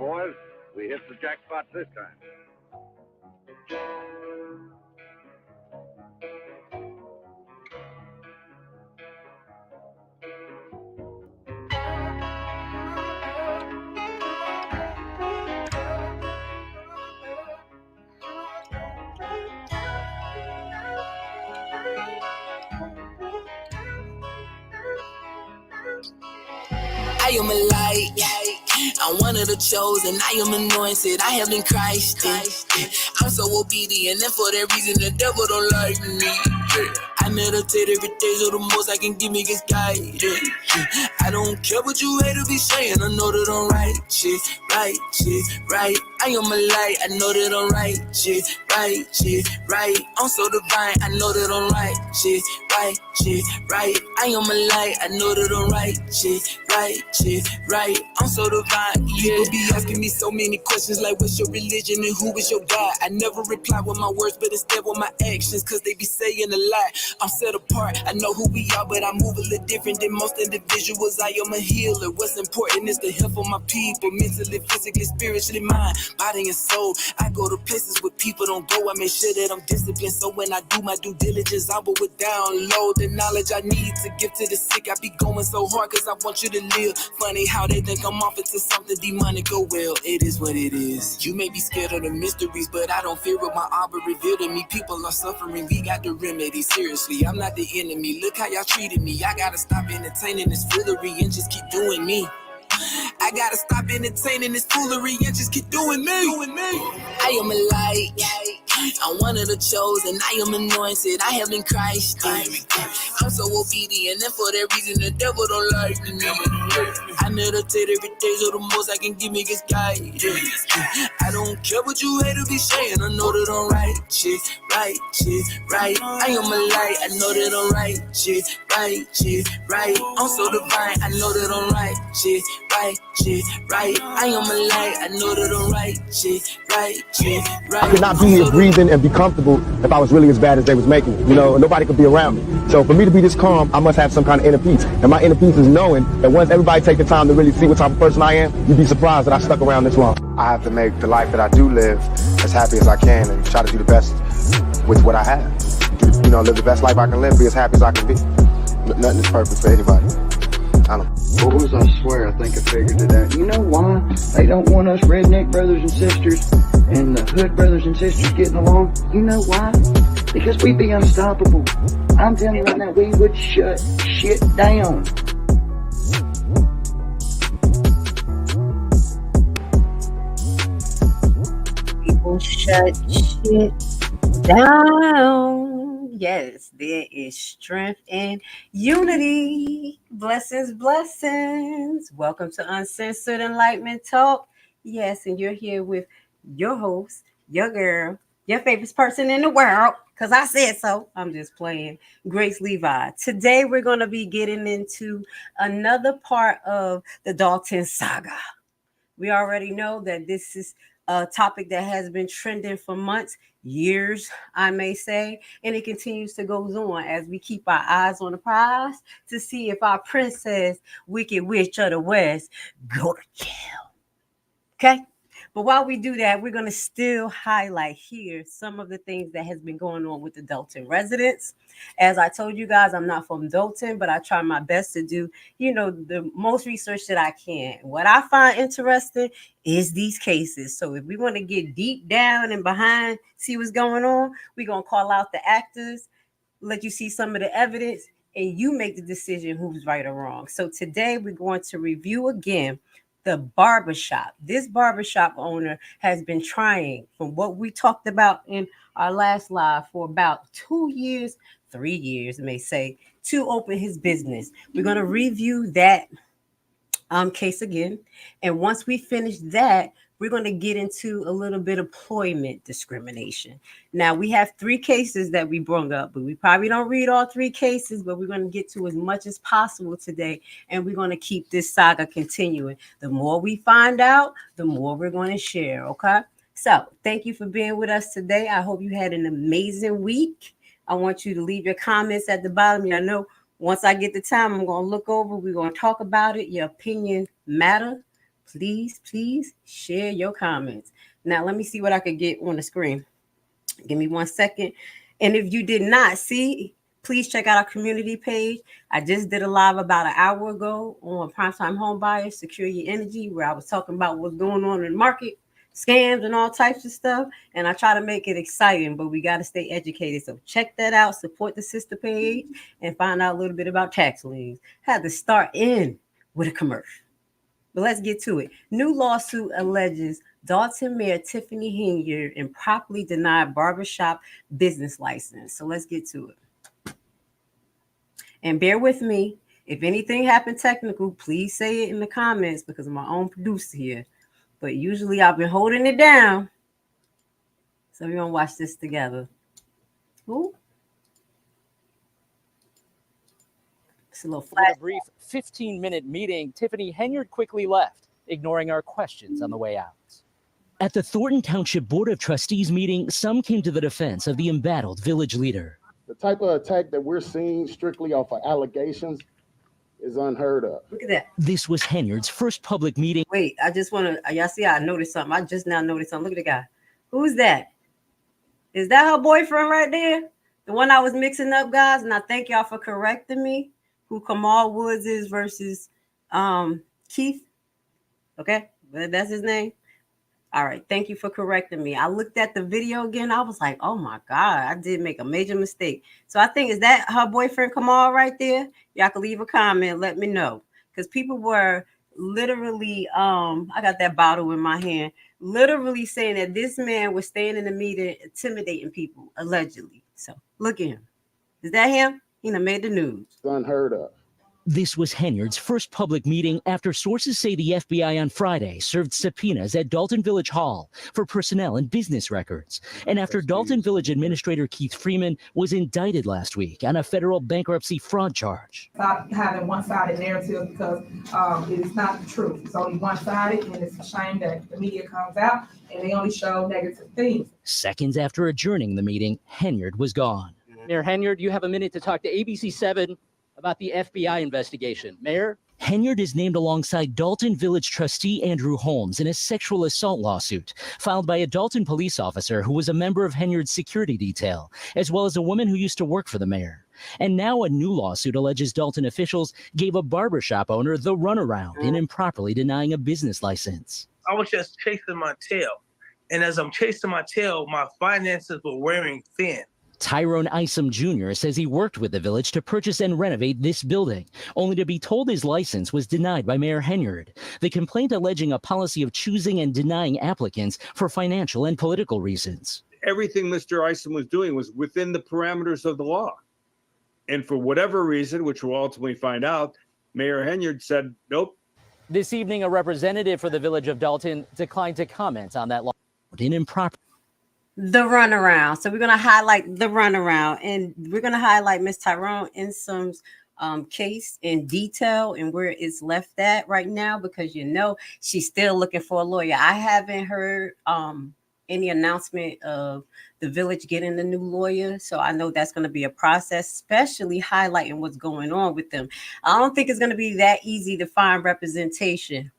boys. We hit the jackpot this time. I am a light, I'm one of the chosen, I am anointed, I have been Christ. I'm so obedient, and for that reason the devil don't like me. I meditate every day, so the most I can give me is guidance. I don't care what you haters be saying, I know that I'm right shit, right. I am a light, I know that I'm right shit, right. I'm so divine, I know that I'm right shit, right. I am a light, I know that I'm right shit, right. I'm so divine, yeah. People be asking me so many questions like what's your religion and who is your God? I never reply with my words, but instead with my actions, cause they be saying a lot. I'm set apart, I know who we are, but I move a little different than most individuals. I am a healer, what's important is the health of my people, mentally, physically, spiritually, mind, body and soul. I go to places where people don't go, I make sure that I'm disciplined, so when I do my due diligence, I will download the knowledge I need to give to the sick. I be going so hard cause I want you to live. Funny how they think I'm off into something demonic. Oh well, it is what it is. You may be scared of the mysteries, but I don't fear what my Abba revealed to me. People are suffering, we got the remedy. Seriously, I'm not the enemy. Look how y'all treated me. I gotta stop entertaining this foolery and just keep doing me. I gotta stop entertaining this foolery and just keep doing me. I am a light, I'm one of the chosen, I am anointed, I have been Christ. I'm so obedient, and for that reason the devil don't like me. I meditate every day, so the most I can give me is guidance. I don't care what you haters be saying, I know that I'm right shit, right. I am a light, I know that I'm right shit, right. I'm so divine, I know that I'm right shit, right. I am a light, I know that I'm right shit, right. I could not be here breathing and be comfortable if I was really as bad as they was making it. You know, nobody could be around me. So for me to be this calm, I must have some kind of inner peace. And my inner peace is knowing that once everybody take the time to really see what type of person I am, you'd be surprised that I stuck around this long. I have to make the life that I do live as happy as I can and try to do the best with what I have. You know, live the best life I can live, be as happy as I can be. Nothing is perfect for anybody. I don't know. Boys, I swear, I think I figured it out. You know why they don't want us redneck brothers and sisters and the hood brothers and sisters getting along? You know why? Because we be unstoppable. I'm telling you right now, we would shut shit down. People shut shit down. Yes, there is strength and unity. Blessings. Welcome to Uncensored Enlightenment Talk. Yes, and you're here with your host, your girl, your favorite person in the world, because I said so. I'm just playing. Grace Levi. Today, we're going to be getting into another part of the Dolton saga. We already know that this is a topic that has been trending for months, years, I may say, and it continues to go on as we keep our eyes on the prize to see if our princess, Wicked Witch of the West, go to jail. Okay? But while we do that, we're going to still highlight here some of the things that has been going on with the Dolton residents. As I told you guys, I'm not from Dolton, but I try my best to do, the most research that I can. What I find interesting is these cases. So if we want to get deep down and behind, see what's going on, we're going to call out the actors, let you see some of the evidence, and you make the decision who's right or wrong. So today we're going to review again the barbershop. This barbershop owner has been trying, from what we talked about in our last live, for about 2 years, 3 years, may say, to open his business. We're going to review that case again. And once we finish that, we're going to get into a little bit of employment discrimination. Now, we have 3 cases that we brought up, but we probably don't read all 3 cases, but we're going to get to as much as possible today, and we're going to keep this saga continuing. The more we find out, the more we're going to share, okay? So, thank you for being with us today. I hope you had an amazing week. I want you to leave your comments at the bottom. I know once I get the time, I'm going to look over, we're going to talk about it. Your opinion matters. please share your comments. Now, let me see what I could get on the screen. Give me 1 second. And if you did not see, please check out our community page. I just did a live about an hour ago on Primetime Home Buyers, Secure Your Energy, where I was talking about what's going on in the market, scams and all types of stuff. And I try to make it exciting, but we got to stay educated. So check that out, support the sister page, and find out a little bit about tax liens. Had to start in with a commercial. But let's get to it. New lawsuit alleges Dolton Mayor Tiffany Henyard improperly denied barbershop business license. So let's get to it. And bear with me. If anything happened technical, please say it in the comments because I'm my own producer here. But usually I've been holding it down. So we're going to watch this together. Ooh. It's a little flash. For a brief 15-minute meeting, Tiffany Henyard quickly left, ignoring our questions on the way out. At the Thornton Township Board of Trustees meeting, some came to the defense of the embattled village leader. The type of attack that we're seeing strictly off of allegations is unheard of. Look at that. This was Henyard's first public meeting. Wait, I just want to, y'all see, I noticed something. I just now noticed something. Look at the guy. Who's that? Is that her boyfriend right there? The one I was mixing up, guys? And I thank y'all for correcting me. Who Kamal Woods is versus Keith. Okay, that's his name. All right, thank you for correcting me. I looked at the video again. I was like, oh my God, I did make a major mistake. So I think, is that her boyfriend Kamal right there? Y'all can leave a comment, let me know. Because people were literally, I got that bottle in my hand, literally saying that this man was staying in the meeting, intimidating people, allegedly. So look at him. Is that him? He done made the news. It's unheard of. This was Henyard's first public meeting after sources say the FBI on Friday served subpoenas at Dolton Village Hall for personnel and business records. And after Dolton Village Administrator Keith Freeman was indicted last week on a federal bankruptcy fraud charge. Stop having one-sided narrative because it is not the truth. It's only one-sided, and it's a shame that the media comes out and they only show negative things. Seconds after adjourning the meeting, Henyard was gone. Mayor Henyard, you have a minute to talk to ABC 7 about the FBI investigation. Mayor? Henyard is named alongside Dolton Village trustee Andrew Holmes in a sexual assault lawsuit filed by a Dolton police officer who was a member of Henyard's security detail, as well as a woman who used to work for the mayor. And now a new lawsuit alleges Dolton officials gave a barbershop owner the runaround in improperly denying a business license. I was just chasing my tail. And as I'm chasing my tail, my finances were wearing thin. Tyrone Isom Jr. says he worked with the village to purchase and renovate this building, only to be told his license was denied by Mayor Henyard. The complaint alleging a policy of choosing and denying applicants for financial and political reasons. Everything Mr. Isom was doing was within the parameters of the law. And for whatever reason, which we'll ultimately find out, Mayor Henyard said, nope. This evening, a representative for the village of Dolton declined to comment on that law. In improper. The runaround. So we're going to highlight the runaround, and we're going to highlight Miss Tyrone Isom's case in detail and where it's left at right now, because you know she's still looking for a lawyer. I haven't heard any announcement of the village getting a new lawyer, so I know that's going to be a process, especially highlighting what's going on with them. I don't think it's going to be that easy to find representation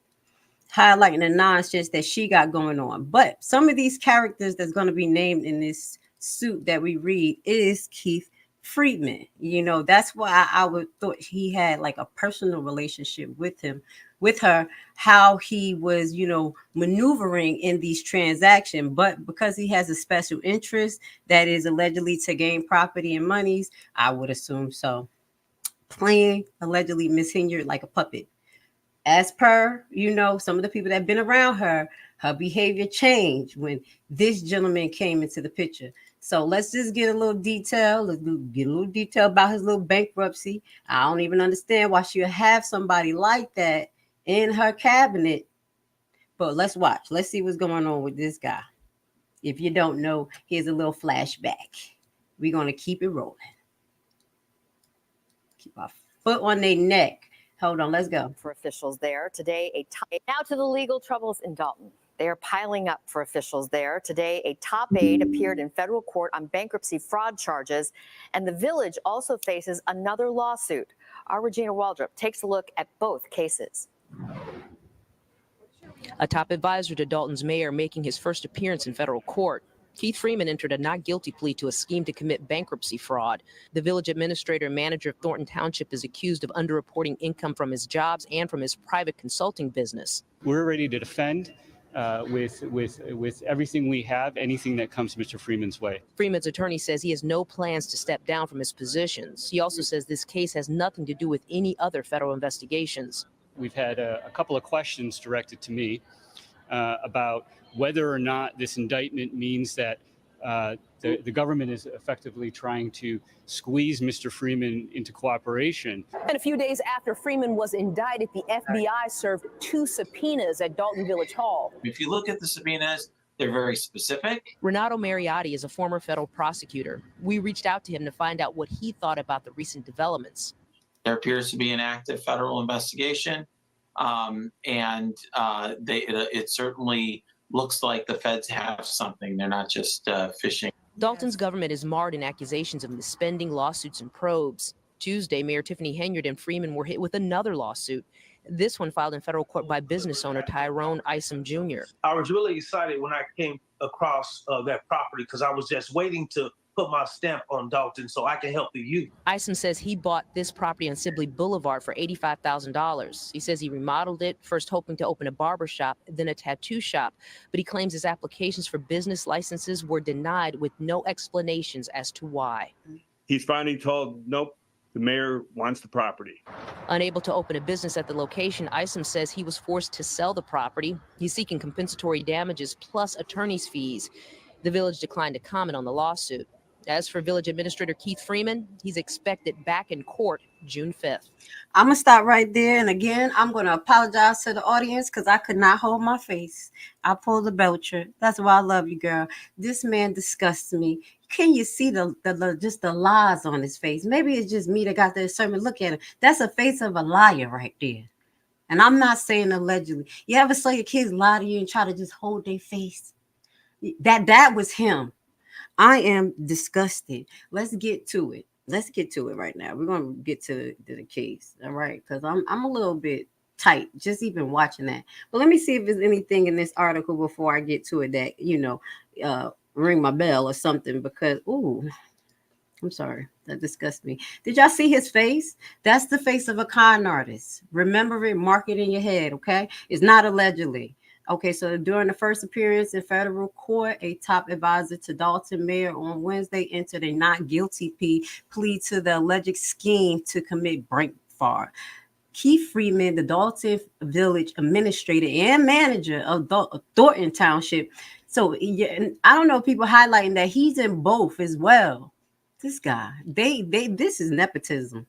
highlighting the nonsense that she got going on. But some of these characters that's going to be named in this suit that we read is Keith Freeman. You know, that's why I would thought he had like a personal relationship with her, how he was, you know, maneuvering in these transactions. But because he has a special interest that is allegedly to gain property and monies, I would assume so. Playing allegedly Miss Henyard like a puppet. As per, you know, some of the people that have been around her behavior changed when this gentleman came into the picture. So let's just get a little detail. Let's get a little detail about his little bankruptcy. I don't even understand why she would have somebody like that in her cabinet. But let's watch. Let's see what's going on with this guy. If you don't know, here's a little flashback. We're going to keep it rolling. Keep our foot on their neck. Hold on, let's go. For officials there today, now to the legal troubles in Dolton. They are piling up for officials there. Today, a top aide appeared in federal court on bankruptcy fraud charges, and the village also faces another lawsuit. Our Regina Waldrop takes a look at both cases. a top advisor to Dolton's mayor making his first appearance in federal court. Keith Freeman entered a not guilty plea to a scheme to commit bankruptcy fraud. The village administrator and manager of Thornton Township is accused of underreporting income from his jobs and from his private consulting business. We're ready to defend with everything we have, anything that comes Mr. Freeman's way. Freeman's attorney says he has no plans to step down from his positions. He also says this case has nothing to do with any other federal investigations. We've had a couple of questions directed to me about whether or not this indictment means that the government is effectively trying to squeeze Mr. Freeman into cooperation. And a few days after Freeman was indicted, the FBI served 2 subpoenas at Dolton Village Hall. If you look at the subpoenas, they're very specific. Renato Mariotti is a former federal prosecutor. We reached out to him to find out what he thought about the recent developments. There appears to be an active federal investigation, it certainly looks like the feds have something. They're not just fishing. Dolton's government is marred in accusations of misspending, lawsuits, and probes. Tuesday, Mayor Tiffany Henyard and Freeman were hit with another lawsuit. This one filed in federal court by business owner Tyrone Isom Jr. I was really excited when I came across that property because I was just waiting to put my stamp on Dolton so I can help the youth. Isom says he bought this property on Sibley Boulevard for $85,000. He says he remodeled it, first hoping to open a barbershop, then a tattoo shop. But he claims his applications for business licenses were denied with no explanations as to why. He's finally told, nope, the mayor wants the property. Unable to open a business at the location, Isom says he was forced to sell the property. He's seeking compensatory damages plus attorney's fees. The village declined to comment on the lawsuit. As for Village Administrator Keith Freeman, he's expected back in court June 5th. I'm going to stop right there. And again, I'm going to apologize to the audience because I could not hold my face. I pulled the belcher. That's why I love you, girl. This man disgusts me. Can you see just the lies on his face? Maybe it's just me that got that sermon. Look at him. That's a face of a liar right there. And I'm not saying allegedly. You ever saw your kids lie to you and try to just hold their face? That was him. I am disgusted. Let's get to it. Let's get to it right now. We're going to get to the case. All right. Because I'm a little bit tight just even watching that. But let me see if there's anything in this article before I get to it that, ring my bell or something because, I'm sorry. That disgusts me. Did y'all see his face? That's the face of a con artist. Remember it. Mark it in your head. Okay. It's not allegedly. Okay, so during the first appearance in federal court, a top advisor to Dolton Mayor on Wednesday entered a not guilty plea to the alleged scheme to commit bank fraud. Keith Freeman, the Dolton Village administrator and manager of Thornton Township. So I don't know, people highlighting that he's in both as well. This guy, this is nepotism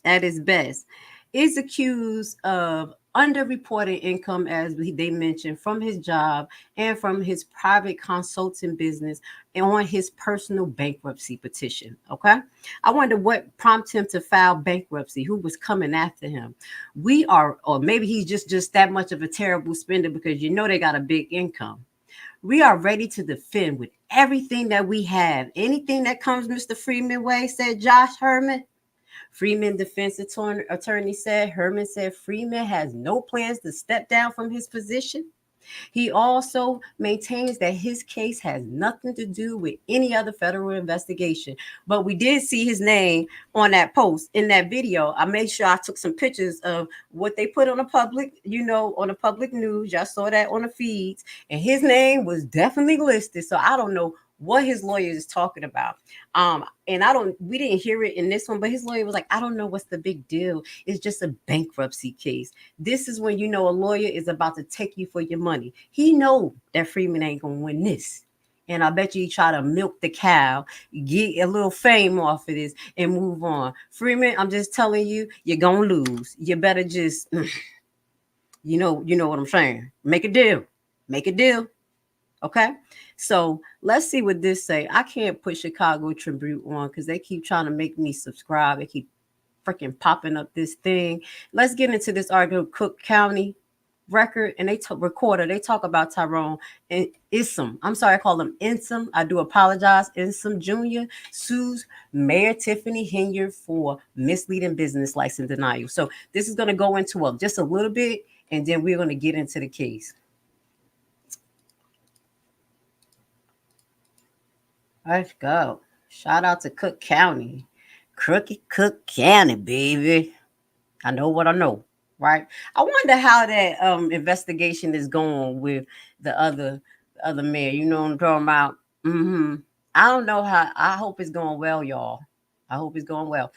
at its best. Is accused of underreported income, as they mentioned, from his job and from his private consulting business and on his personal bankruptcy petition. Okay. I wonder what prompted him to file bankruptcy, who was coming after him. Or maybe he's just that much of a terrible spender because they got a big income. We are ready to defend with everything that we have. Anything that comes Mr. Freeman way, said Josh Herman. Freeman defense attorney said Herman said Freeman has no plans to step down from his position. He also maintains that his case has nothing to do with any other federal investigation. But we did see his name on that post in that video. I made sure I took some pictures of what they put on the public, on the public news. Y'all saw that on the feeds, and his name was definitely listed. So I don't know what his lawyer is talking about. And we didn't hear it in this one, but his lawyer was like, I don't know what's the big deal. It's just a bankruptcy case. This is when a lawyer is about to take you for your money. He know that Freeman ain't gonna win this. And I bet you he try to milk the cow, get a little fame off of this and move on. Freeman, I'm just telling you, you're gonna lose. You better just, you know what I'm saying. Make a deal. Okay, so let's see what this say. I can't put Chicago Tribune on because they keep trying to make me subscribe. They keep freaking popping up this thing. Let's get into this article. Cook County Record, and they talk about Tyrone and Isom. I'm sorry, I call him Isom. I do apologize. Isom Jr. sues Mayor Tiffany Henyard for misleading business license denial. So this is going to go into just a little bit. and then we're going to get into the case. Let's go. Shout out to Cook County. Crooked Cook County, baby. I know what I know, right? I wonder how that investigation is going with the other mayor. You know what I'm talking about? I don't know how. I hope it's going well, y'all. I hope it's going well.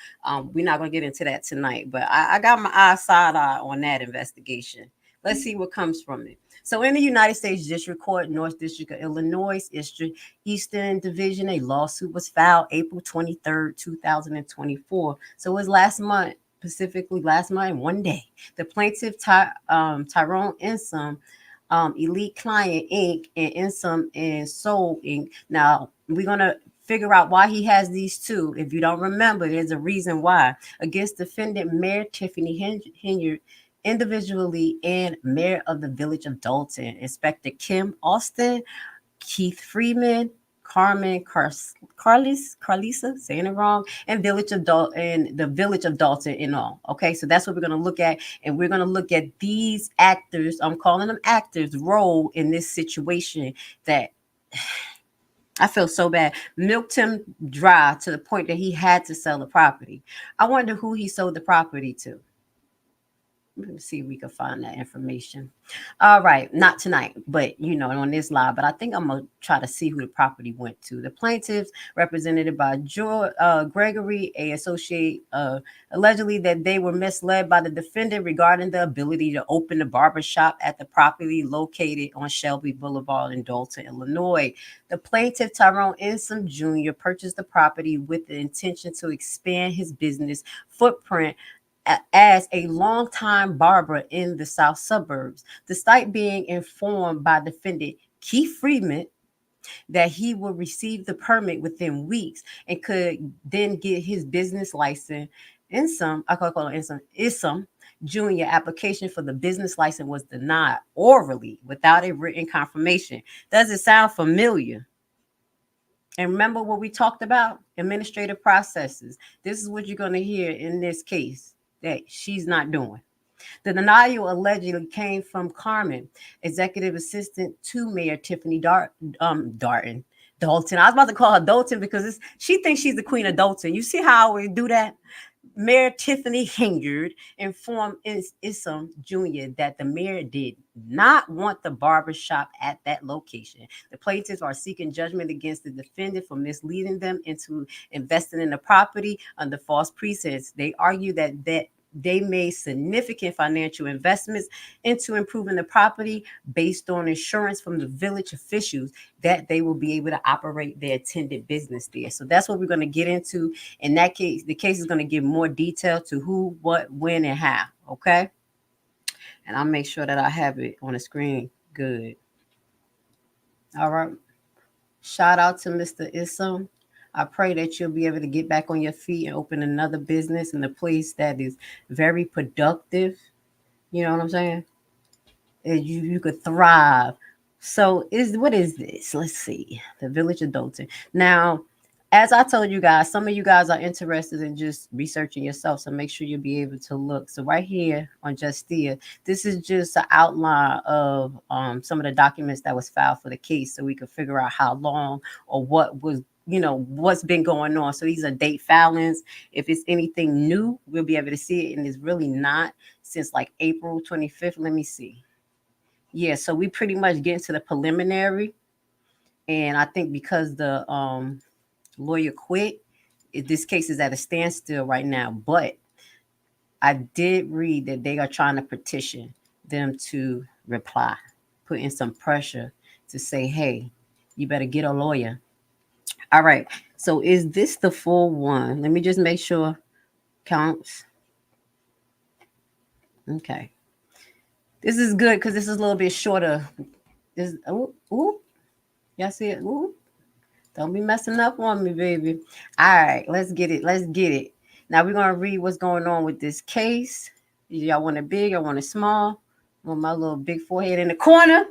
We're not gonna get into that tonight, but I got my side eye on that investigation. Let's see what comes from it. So in the United States District Court, North District of Illinois, Eastern Division, a lawsuit was filed April 23rd, 2024. So it was last month, specifically last month, one day. The plaintiff, Tyrone Insom, Elite Client Inc. and Insom and Soul Inc. Now, we're going to figure out why he has these two. If you don't remember, there's a reason why. Against defendant Mayor Tiffany Henyard, individually, and Mayor of the Village of Dolton, Inspector Kim Austin, Keith Freeman, Carmen Carlisa, saying it wrong, and Village of Dolton, and the Village of Dolton in all. Okay, so that's what we're going to look at, and we're going to look at these actors. I'm calling them actors' role in this situation that I feel so bad. Milked him dry to the point that he had to sell the property. I wonder who he sold the property to. Let me see if we can find that information. All right, not tonight, but on this live. But I think I'm gonna try to see who the property went to. The plaintiffs, represented by Gregory, a associate, allegedly that they were misled by the defendant regarding the ability to open a barbershop at the property located on Shelby Boulevard in Dolton, Illinois. The plaintiff, Tyrone Insom Jr., purchased the property with the intention to expand his business footprint as a longtime barber in the south suburbs, despite being informed by defendant Keith Freeman that he would receive the permit within weeks and could then get his business license. Insom Jr. application for the business license was denied orally without a written confirmation. Does it sound familiar? And remember what we talked about? Administrative processes. This is what you're going to hear in this case that she's not doing. The denial allegedly came from Carmen, executive assistant to Mayor Tiffany Dolton. I was about to call her Dolton because she thinks she's the queen of Dolton. You see how we do that? Mayor Tiffany Henyard informed Insom Jr. that the mayor did not want the barbershop at that location. The plaintiffs are seeking judgment against the defendant for misleading them into investing in the property under false pretense. They argue that they made significant financial investments into improving the property based on insurance from the village officials that they will be able to operate their attendant business there. So that's what we're going to get into. In that case, the case is going to give more detail to who, what, when, and how. Okay. And I'll make sure that I have it on the screen. Good. All right. Shout out to Mr. Insom. I pray that you'll be able to get back on your feet and open another business in a place that is very productive. You know what I'm saying? And you could thrive. So what is this? Let's see. The Village of Dolton. Now, as I told you guys, some of you guys are interested in just researching yourself. So make sure you'll be able to look. So right here on Justia, this is just an outline of some of the documents that was filed for the case. So we could figure out how long or what was, what's been going on. So these are date filings. If it's anything new, we'll be able to see it. And it's really not since like April 25th. Let me see. Yeah, so we pretty much get into the preliminary. And I think because the lawyer quit, this case is at a standstill right now. But I did read that they are trying to petition them to reply, put in some pressure to say, hey, you better get a lawyer. All right, so is this the full one? Let me just make sure counts. Okay. This is good because this is a little bit shorter. This, ooh, y'all see it? Ooh, don't be messing up on me, baby. All right, let's get it. Let's get it. Now we're going to read what's going on with this case. Y'all want it big? I want it small. I want my little big forehead in the corner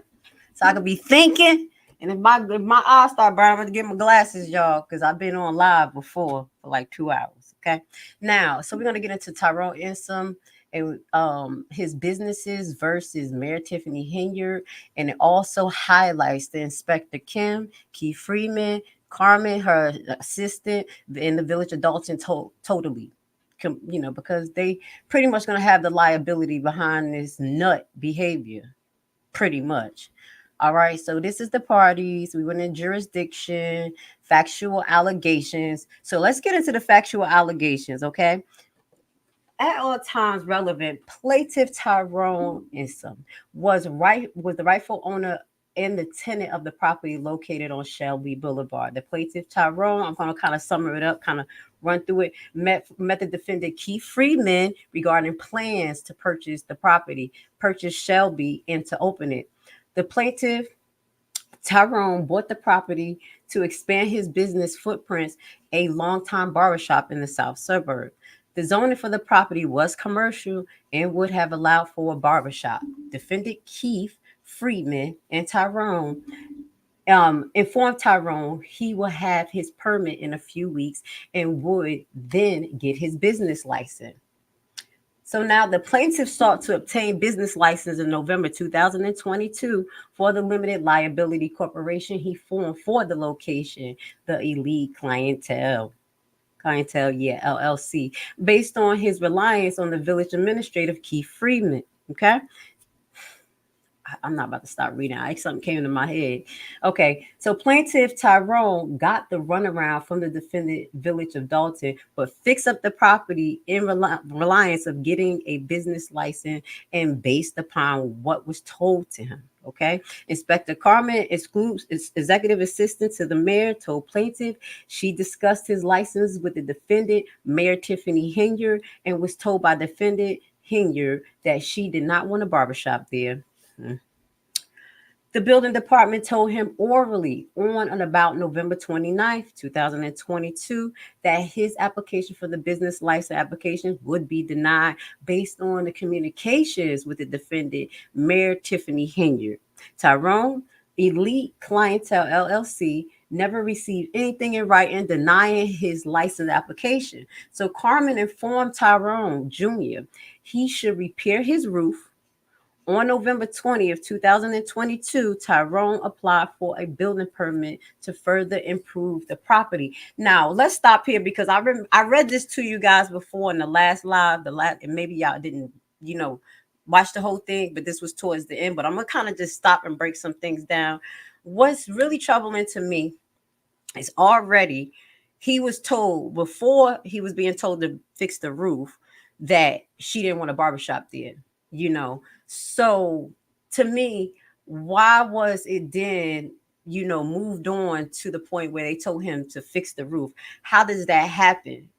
so I can be thinking. And if my eyes start burning, I'm going to get my glasses, y'all, because I've been on live before for like 2 hours, okay? Now, so we're going to get into Tyrone Insom and his businesses versus Mayor Tiffany Henyard, and it also highlights the Inspector Kim, Key Freeman, Carmen, her assistant, in the village of Dolton totally. Because they pretty much going to have the liability behind this nut behavior, pretty much. All right, so this is the parties. We went in jurisdiction, factual allegations. So let's get into the factual allegations, okay? At all times relevant, plaintiff Tyrone Isom was the rightful owner and the tenant of the property located on Shelby Boulevard. The plaintiff Tyrone, I'm going to kind of sum it up, kind of run through it, met the defendant Keith Freeman regarding plans to purchase the property, purchase Shelby, and to open it. The plaintiff Tyrone bought the property to expand his business footprints, a longtime barbershop in the south suburb. The zoning for the property was commercial and would have allowed for a barbershop. Defendant Keith Freeman and Tyrone informed Tyrone he will have his permit in a few weeks and would then get his business license. So now the plaintiff sought to obtain business license in November 2022 for the limited liability corporation he formed for the location, the Elite Clientele, LLC, based on his reliance on the village administrative Keith Freeman. Okay. I'm not about to stop reading. Something came into my head. Okay, so plaintiff Tyrone got the runaround from the defendant village of Dolton, but fixed up the property in reliance of getting a business license and based upon what was told to him. Okay, Inspector Carmen, executive assistant to the mayor, told plaintiff she discussed his license with the defendant, Mayor Tiffany Henyard, and was told by defendant Henyard that she did not want a barbershop there. The building department told him orally on and about November 29th, 2022, that his application for the business license application would be denied based on the communications with the defendant, Mayor Tiffany Henyard. Tyrone, Elite Clientele LLC, never received anything in writing denying his license application. So Carmen informed Tyrone Jr. he should repair his roof. On November 20th, 2022, Tyrone applied for a building permit to further improve the property. Now, let's stop here because I read this to you guys before in the last live, and maybe y'all didn't, watch the whole thing, but this was towards the end. But I'm going to kind of just stop and break some things down. What's really troubling to me is already he was told, before he was being told to fix the roof, that she didn't want a barbershop there. So to me, why was it then, moved on to the point where they told him to fix the roof? How does that happen?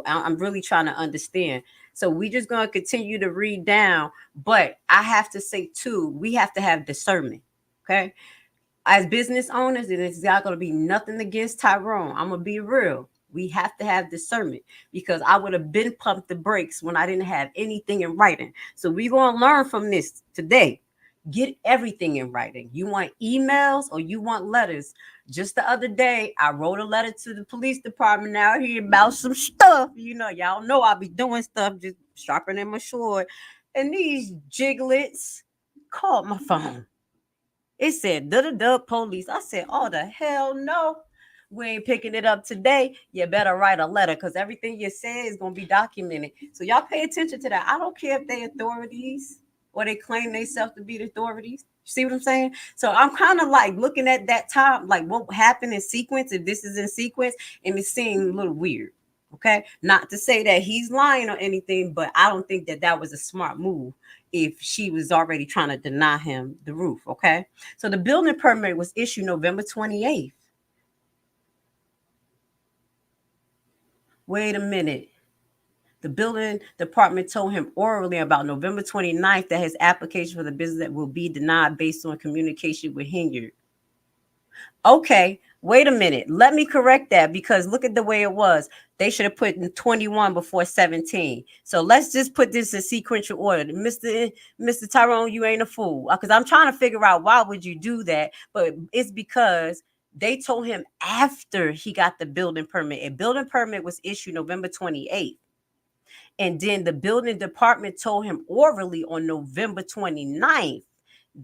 I'm really trying to understand. So we just going to continue to read down, but I have to say too, we have to have discernment. Okay. As business owners, and it's not going to be nothing against Tyrone. I'm going to be real. We have to have discernment because I would have been pumped the brakes when I didn't have anything in writing. So we're going to learn from this today. Get everything in writing. You want emails or you want letters? Just the other day, I wrote a letter to the police department out here about some stuff. Y'all know I'll be doing stuff, just sharpening my sword. And these jiglets called my phone. It said, police. I said, oh, the hell no. We ain't picking it up today. You better write a letter because everything you say is going to be documented. So y'all pay attention to that. I don't care if they authorities or they claim themselves to be the authorities. See what I'm saying? So I'm kind of like looking at that time, like what happened in sequence, if this is in sequence, and it seemed a little weird. Okay. Not to say that he's lying or anything, but I don't think that was a smart move if she was already trying to deny him the roof. Okay. So the building permit was issued November 28th. Wait a minute. The building department told him orally about November 29th that his application for the business will be denied based on communication with Henyard. Okay, wait a minute. Let me correct that because look at the way it was. They should have put in 21 before 17. So let's just put this in sequential order. Mr. Tyrone, you ain't a fool. Because I'm trying to figure out why would you do that? But it's because they told him after he got the building permit. A building permit was issued November 28th. And then the building department told him orally on November 29th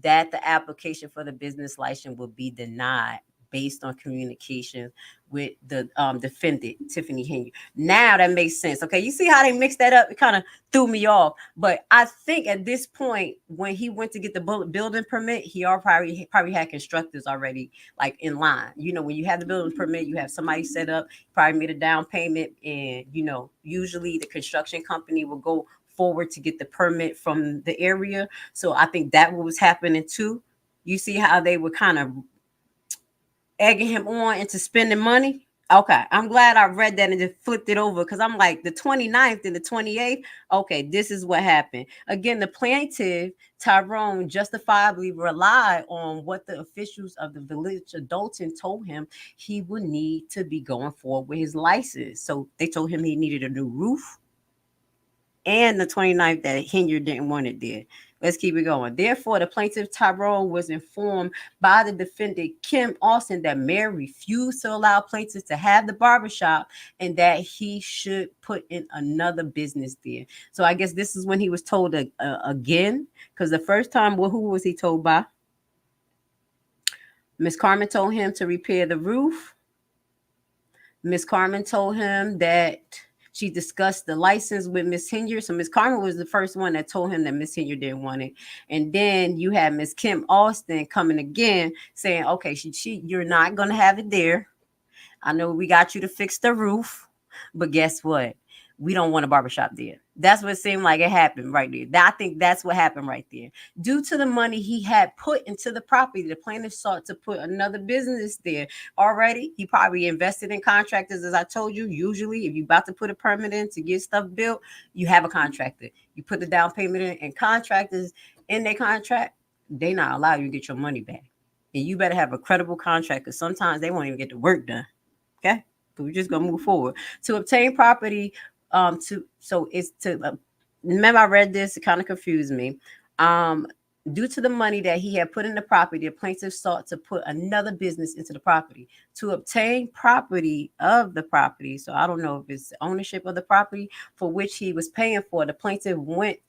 that the application for the business license will be denied based on communication with the defendant, Tiffany Henyard. Now that makes sense. Okay, you see how they mixed that up? It kind of threw me off. But I think at this point, when he went to get the building permit, he probably had constructors already like in line. You know, when you have the building permit, you have somebody set up, probably made a down payment, and you know, usually the construction company will go forward to get the permit from the area. So I think that was happening too. You see how they were kind of egging him on into spending money. Okay, I'm glad I read that and just flipped it over, because I'm like, the 29th and the 28th, okay, this is what happened. Again, the plaintiff, Tyrone, justifiably relied on what the officials of the village of Dolton told him he would need to be going forward with his license. So they told him he needed a new roof, and the 29th that Henyard didn't want it there. Let's keep it going. Therefore, the plaintiff Tyrone was informed by the defendant Kim Austin that Mayor refused to allow plaintiffs to have the barbershop and that he should put in another business there. So I guess this is when he was told again, because the first time, well, who was he told by? Miss Carmen told him to repair the roof. Miss Carmen told him that she discussed the license with Miss Henyard. So Miss Carmen was the first one that told him that Miss Henyard didn't want it. And then you had Miss Kim Austin coming again saying, okay, you're not going to have it there. I know we got you to fix the roof, but guess what? We don't want a barbershop there. That's what it seemed like it happened right there. I think that's what happened right there. Due to the money he had put into the property, the plaintiff sought to put another business there already. He probably invested in contractors, as I told you. Usually, if you're about to put a permit in to get stuff built, you have a contractor. You put the down payment in, and contractors in their contract, they not allow you to get your money back. And you better have a credible contract, because sometimes they won't even get the work done. Okay? So we're just going to move forward. To obtain property, remember I read this, it kind of confused me. Due to the money that he had put in the property, the plaintiff sought to put another business into the property. To obtain property of the property, so I don't know if it's ownership of the property for which he was paying for, the plaintiff went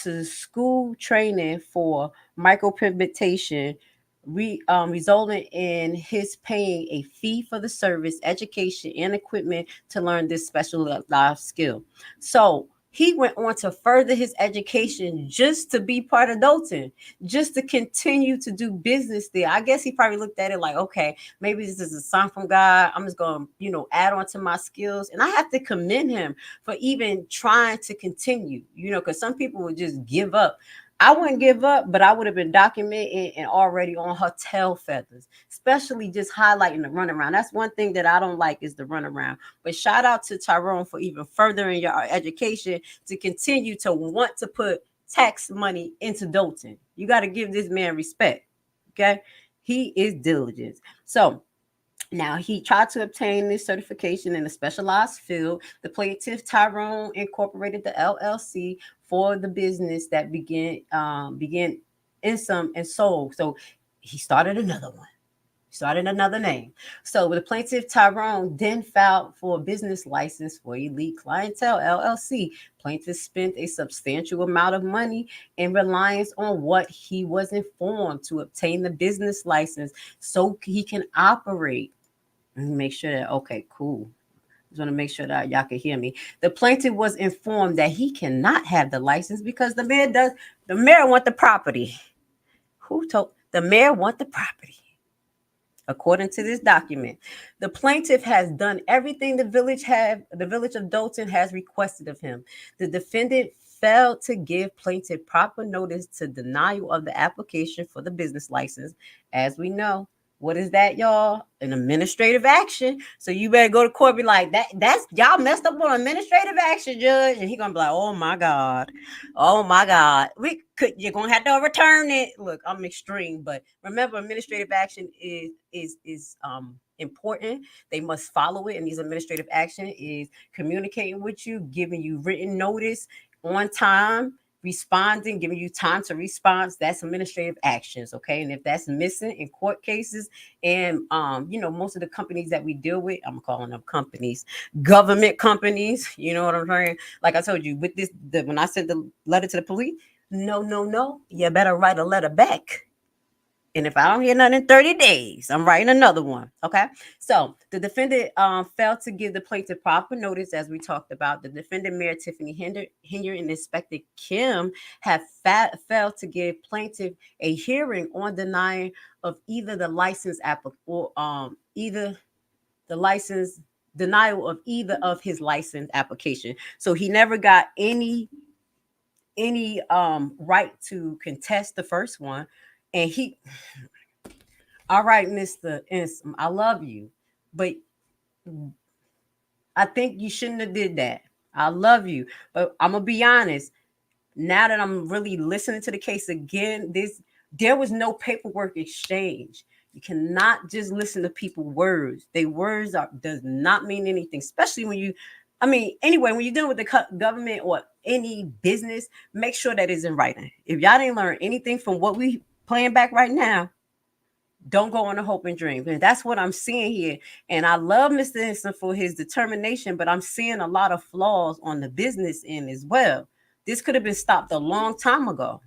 to school training for micropigmentation, resulting in his paying a fee for the service, education, and equipment to learn this specialized skill. So he went on to further his education just to be part of Dolton, just to continue to do business there. I guess he probably looked at it like, okay, maybe this is a sign from God. I'm just going to, add on to my skills. And I have to commend him for even trying to continue, because some people would just give up. I wouldn't give up, but I would have been documented and already on her tail feathers, especially just highlighting the runaround. That's one thing that I don't like, is the runaround. But shout out to Tyrone for even furthering your education to continue to want to put tax money into Dolton. You got to give this man respect. Okay. He is diligent. So now he tried to obtain this certification in a specialized field. The plaintiff Tyrone incorporated the LLC for the business that began in some and sold. So he started another one. Started another name. So the plaintiff Tyrone then filed for a business license for Elite Clientele LLC. Plaintiff spent a substantial amount of money in reliance on what he was informed to obtain the business license so he can operate. Make sure that, okay, cool. Just want to make sure that y'all can hear me. The plaintiff was informed that he cannot have the license because the mayor want the property. Who told? The mayor want the property. According to this document, the plaintiff has done everything the village of Dolton has requested of him. The defendant failed to give plaintiff proper notice to denial of the application for the business license. As we know, what is that, y'all? An administrative action. So you better go to court, be like, that's y'all messed up on administrative action, judge. And he gonna be like, oh my God. You're gonna have to return it. Look, I'm extreme, but remember, administrative action is important. They must follow it. And these administrative action is communicating with you, giving you written notice on time, responding, giving you time to respond, that's administrative actions, okay? And if that's missing in court cases, and most of the companies that we deal with, I'm calling them companies, government companies, you know what I'm saying? Like I told you, with when I sent the letter to the police, no, you better write a letter back. And if I don't hear nothing in 30 days, I'm writing another one. Okay. So the defendant failed to give the plaintiff proper notice, as we talked about. The defendant, Mayor Tiffany Henyard, and Inspector Kim have failed to give plaintiff a hearing on denying of either the license denial of either of his license application. So he never got any right to contest the first one. And all right, Mr. Insom, I love you, but I think you shouldn't have did that. I love you, but I'm gonna be honest. Now that I'm really listening to the case again, there was no paperwork exchange. You cannot just listen to people's words. Their words does not mean anything, especially when when you're dealing with the government or any business, make sure that it's in writing. If y'all didn't learn anything from what we playing back right now, don't go on a hope and dream. And that's what I'm seeing here. And I love Mr. Henson for his determination, but I'm seeing a lot of flaws on the business end as well. This could have been stopped a long time ago.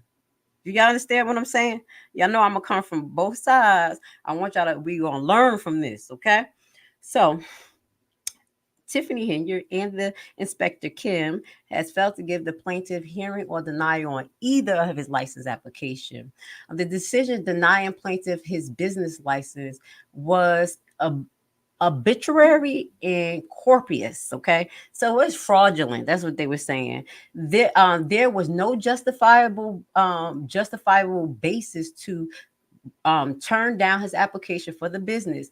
Do y'all understand what I'm saying? Y'all know I'm gonna come from both sides. I want y'all we gonna learn from this, okay? So Tiffany Henyard and the Inspector Kim has failed to give the plaintiff hearing or denial on either of his license application. The decision denying plaintiff his business license was arbitrary and corpus, okay? So it's fraudulent. That's what they were saying. There was no justifiable basis to turn down his application for the business.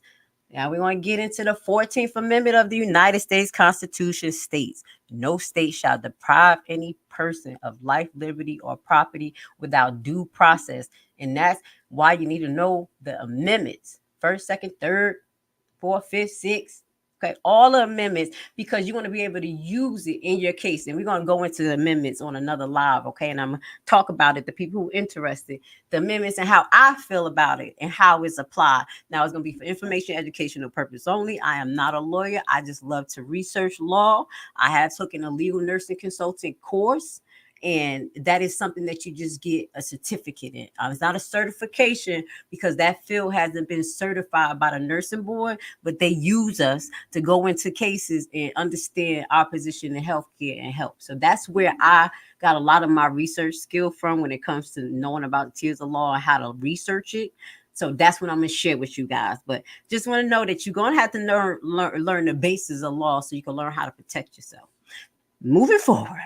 Now we want to get into the 14th Amendment of the United States Constitution states, no state shall deprive any person of life, liberty, or property without due process. And that's why you need to know the amendments, 1st, 2nd, 3rd, 4th, 5th, 6th. Okay, all the amendments, because you're going to be able to use it in your case. And we're going to go into the amendments on another live, okay? And I'm going to talk about it, the people who are interested, the amendments and how I feel about it and how it's applied. Now, it's going to be for information, educational purpose only. I am not a lawyer. I just love to research law. I have taken a legal nursing consultant course. And that is something that you just get a certificate in. It's not a certification because that field hasn't been certified by the nursing board, but they use us to go into cases and understand our position in healthcare and help. So that's where I got a lot of my research skill from when it comes to knowing about the tiers of law and how to research it. So that's what I'm going to share with you guys. But just want to know that you're going to have to learn the basis of law so you can learn how to protect yourself. Moving forward.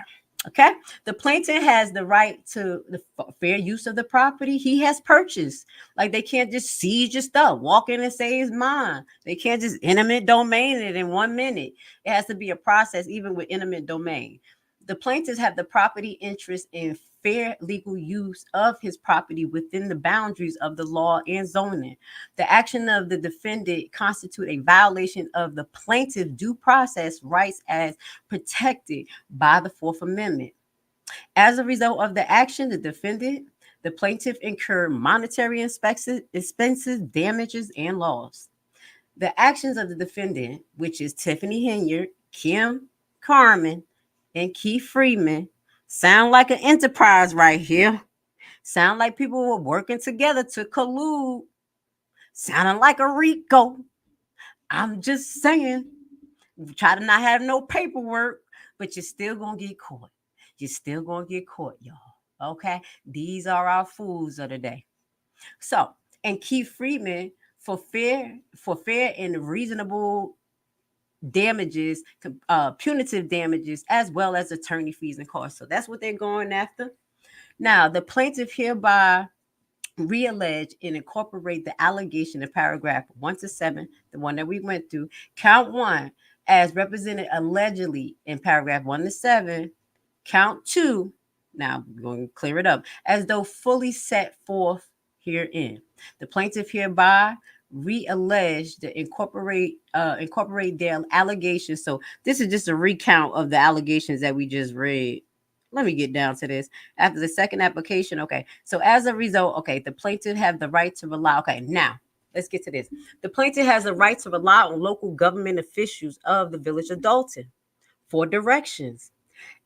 Okay, the plaintiff has the right to the fair use of the property he has purchased. Like they can't just seize your stuff, walk in and say it's mine. They can't just eminent domain it in 1 minute. It has to be a process, even with eminent domain. The plaintiffs have the property interest in fair legal use of his property within the boundaries of the law and zoning. The action of the defendant constitute a violation of the plaintiff's due process rights as protected by the 4th Amendment. As a result of the action, the plaintiff incurred monetary expenses, damages, and loss. The actions of the defendant, which is Tiffany Henyard, Kim Carmen, and Keith Freeman, sound like an enterprise right here. Sound like people were working together to collude. Sounding like a RICO. I'm just saying, try to not have no paperwork, but you're still going to get caught. You're still going to get caught, y'all. Okay? These are our fools of the day. So, and Keith Freeman, for fair and reasonable damages, punitive damages, as well as attorney fees and costs. So that's what they're going after. Now, the plaintiff hereby reallege and incorporate the allegation in paragraph 1 to 7, the one that we went through, count 1, as represented allegedly in paragraph 1 to 7, count 2, now we're going to clear it up, as though fully set forth herein. The plaintiff hereby reallege to incorporate their allegations. So this is just a recount of the allegations that we just read let me get down to this. After the second application, okay. So as a result, okay, the plaintiff have the right to rely. Okay, now let's get to this. The plaintiff has the right to rely on local government officials of the Village of Dolton for directions.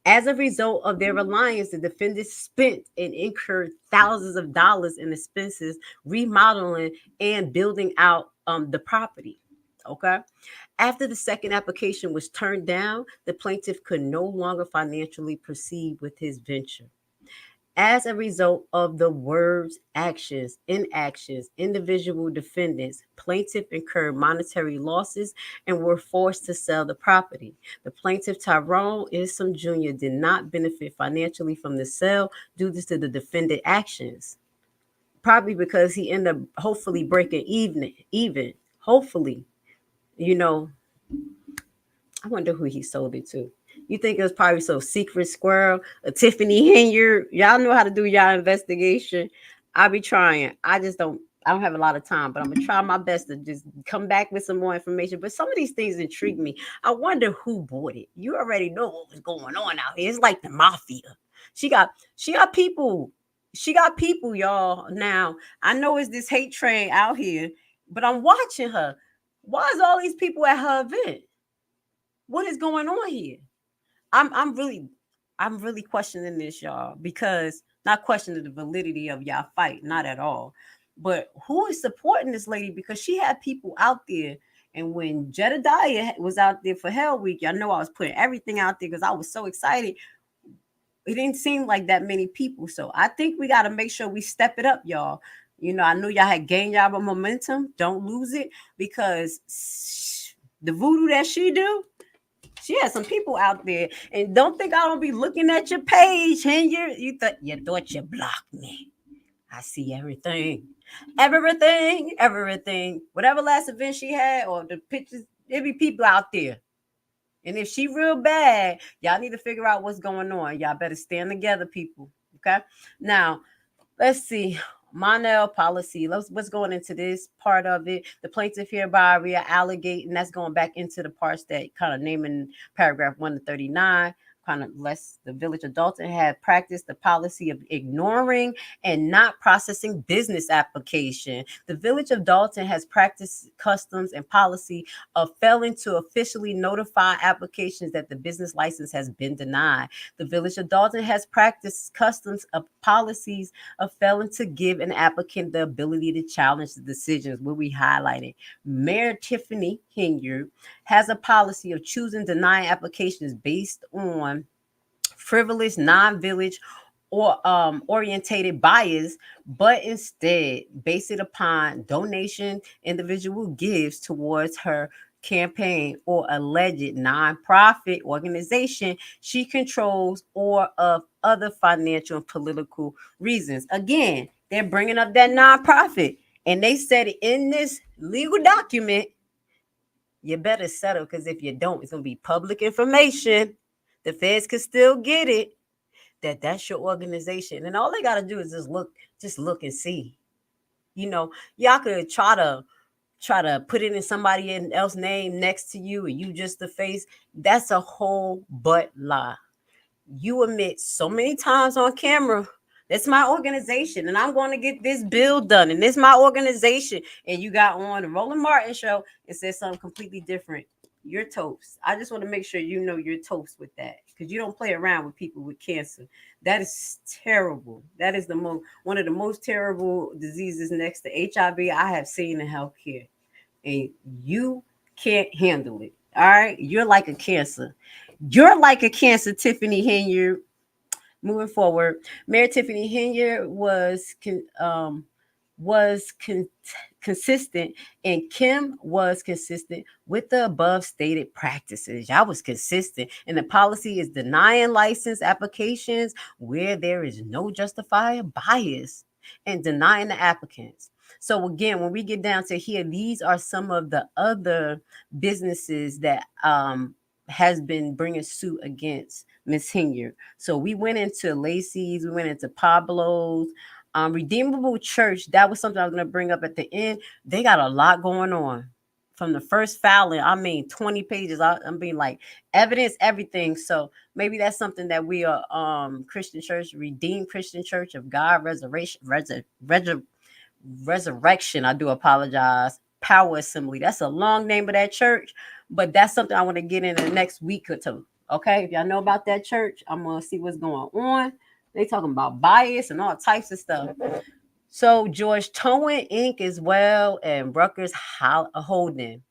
As a result of their reliance, the defendants spent and incurred thousands of dollars in expenses remodeling and building out the property. Okay. After the second application was turned down, the plaintiff could no longer financially proceed with his venture. As a result of the words, actions, inactions, individual defendants, plaintiff incurred monetary losses and were forced to sell the property. The plaintiff, Tyrone Isom Jr., did not benefit financially from the sale due to the defendant actions. Probably because he ended up hopefully breaking even. Hopefully, you know, I wonder who he sold it to. You think it was probably some secret squirrel, a Tiffany Henyard? Y'all know how to do y'all investigation. I'll be trying. I don't have a lot of time, but I'm gonna try my best to just come back with some more information. But some of these things intrigue me. I wonder who bought it. You already know what was going on out here. It's like the mafia. She got people. She got people, y'all. Now I know it's this hate train out here, but I'm watching her. Why is all these people at her event? What is going on here? I'm really questioning this, y'all, because not questioning the validity of y'all fight, not at all. But who is supporting this lady? Because she had people out there. And when Jedediah was out there for Hell Week, y'all know I was putting everything out there because I was so excited. It didn't seem like that many people. So I think we got to make sure we step it up, y'all. You know, I knew y'all had gained y'all momentum. Don't lose it, because the voodoo that she do, she has some people out there. And don't think I don't be looking at your page, and you thought you blocked me. I see everything. Whatever last event she had or the pictures, there be people out there. And if she real bad, y'all need to figure out what's going on. Y'all better stand together, people. Okay. Now, let's see. Monel policy. Let's going into this part of it. The plaintiff hereby allegate, and that's going back into the parts that kind of naming paragraph 1 to 39. Kind of less the Village of Dolton had practiced the policy of ignoring and not processing business application. The Village of Dolton has practiced customs and policy of failing to officially notify applications that the business license has been denied. The Village of Dolton has practiced customs of policies of failing to give an applicant the ability to challenge the decisions. What we highlighted. Mayor Tiffany Henyard has a policy of choosing denying applications based on frivolous, non-village or orientated bias, but instead base it upon donation individual gives towards her campaign or alleged non-profit organization she controls, or of other financial and political reasons. Again, they're bringing up that non-profit, and they said in this legal document, you better settle, because if you don't, it's going to be public information. The feds could still get it, that's your organization. And all they got to do is just look and see. You know, y'all could try to put it in somebody else's name next to you and you just the face. That's a whole but lie. You admit so many times on camera, that's my organization, and I'm going to get this bill done, and this my organization. And you got on the Roland Martin show and said something completely different. You're toast. I just want to make sure you know you're toast with that, because you don't play around with people with cancer. That is terrible. That is one of the most terrible diseases next to HIV I have seen in healthcare, and you can't handle it. All right, you're like a cancer. You're like a cancer, Tiffany Henyard. Moving forward, Mayor Tiffany Henyard was consistent, and Kim was consistent with the above stated practices. Y'all was consistent, and the policy is denying license applications where there is no justified bias and denying the applicants. So again, when we get down to here, these are some of the other businesses that has been bringing suit against Miss Henyard. So we went into Lacey's, we went into Pablo's, Redeemable Church. That was something I was going to bring up at the end. They got a lot going on from the first filing, I mean 20 pages. I'm being like evidence, everything. So maybe that's something that we are Christian Church, Redeemed Christian Church of God, Resurrection. I do apologize. Power Assembly. That's a long name of that church, but that's something I want to get in the next week or two. Okay, if y'all know about that church, I'm gonna see what's going on. They talking about bias and all types of stuff. So George Towing Inc. as well, and Rutgers Holding.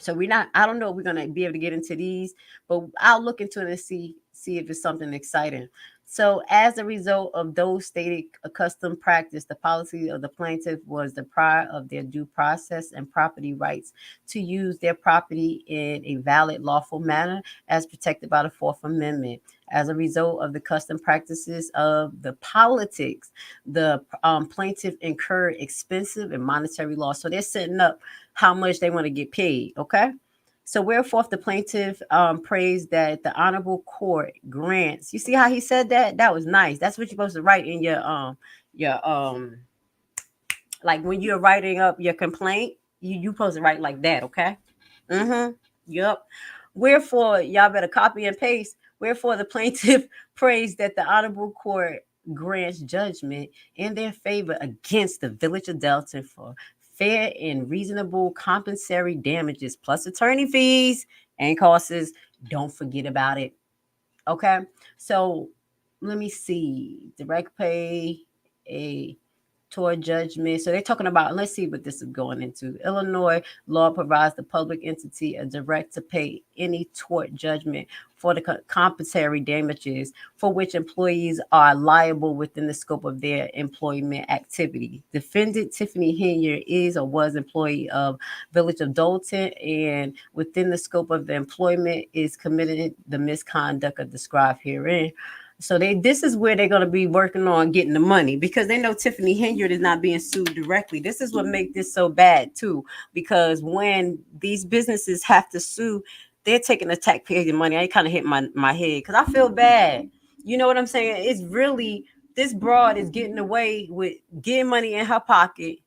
So I don't know if we're gonna be able to get into these, but I'll look into it and see if it's something exciting. So as a result of those stated custom practice, the policy of the plaintiff was deprived of their due process and property rights to use their property in a valid, lawful manner as protected by the Fourth Amendment. As a result of the custom practices of the politics, the plaintiff incurred expensive and monetary loss. So they're setting up how much they want to get paid, okay? So wherefore the plaintiff prays that the honorable court grants. You see how he said that? That was nice. That's what you're supposed to write in your like when you're writing up your complaint, you supposed to write like that, okay? Yep. Wherefore, y'all better copy and paste. Wherefore the plaintiff prays that the honorable court grants judgment in their favor against the Village of Dolton for fair and reasonable compensatory damages plus attorney fees and costs. Don't forget about it. Okay, so let me see. Direct pay, a tort judgment. So they're talking about, let's see what this is going into. Illinois law provides the public entity a direct to pay any tort judgment for the compensatory damages for which employees are liable within the scope of their employment activity. Defendant Tiffany Henyard is or was employee of Village of Dolton, and within the scope of the employment is committed the misconduct described herein. So this is where they're going to be working on getting the money, because they know Tiffany Henyard is not being sued directly. This is what makes this so bad too, because when these businesses have to sue, they're taking the taxpayer money. I kind of hit my head because I feel bad. You know what I'm saying? It's really, this broad is getting away with getting money in her pocket,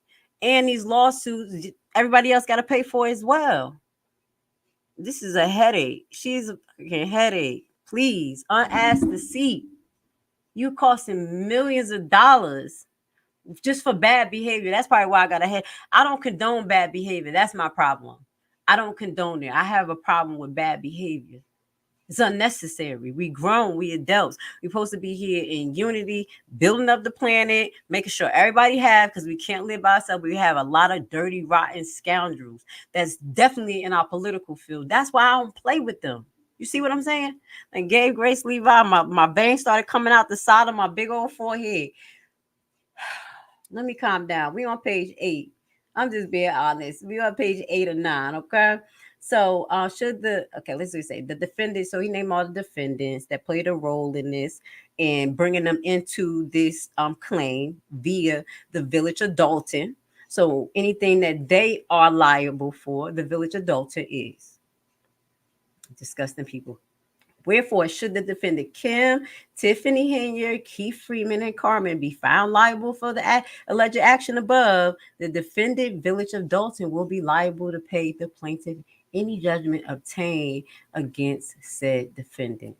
and these lawsuits, everybody else got to pay for as well. This is a headache. She's a fucking headache. Please, unask the seat. You costing millions of dollars just for bad behavior. That's probably why I got ahead. I don't condone bad behavior. That's my problem. I don't condone it. I have a problem with bad behavior. It's unnecessary. We grown, we adults. We're supposed to be here in unity, building up the planet, making sure everybody have, because we can't live by ourselves. We have a lot of dirty, rotten scoundrels that's definitely in our political field. That's why I don't play with them. You see what I'm saying? And Gabe Grace Levi, my veins started coming out the side of my big old forehead. Let me calm down. We on page 8. I'm just being honest. We on page 8 or 9, okay? So let's just say the defendant, so he named all the defendants that played a role in this and bringing them into this claim via the Village of Dolton. So anything that they are liable for, the Village of Dolton is. Disgusting people. Wherefore, should the defendant Kim, Tiffany Henyard, Keith Freeman, and Carmen be found liable for the alleged action above, the defendant Village of Dolton will be liable to pay the plaintiff any judgment obtained against said defendant.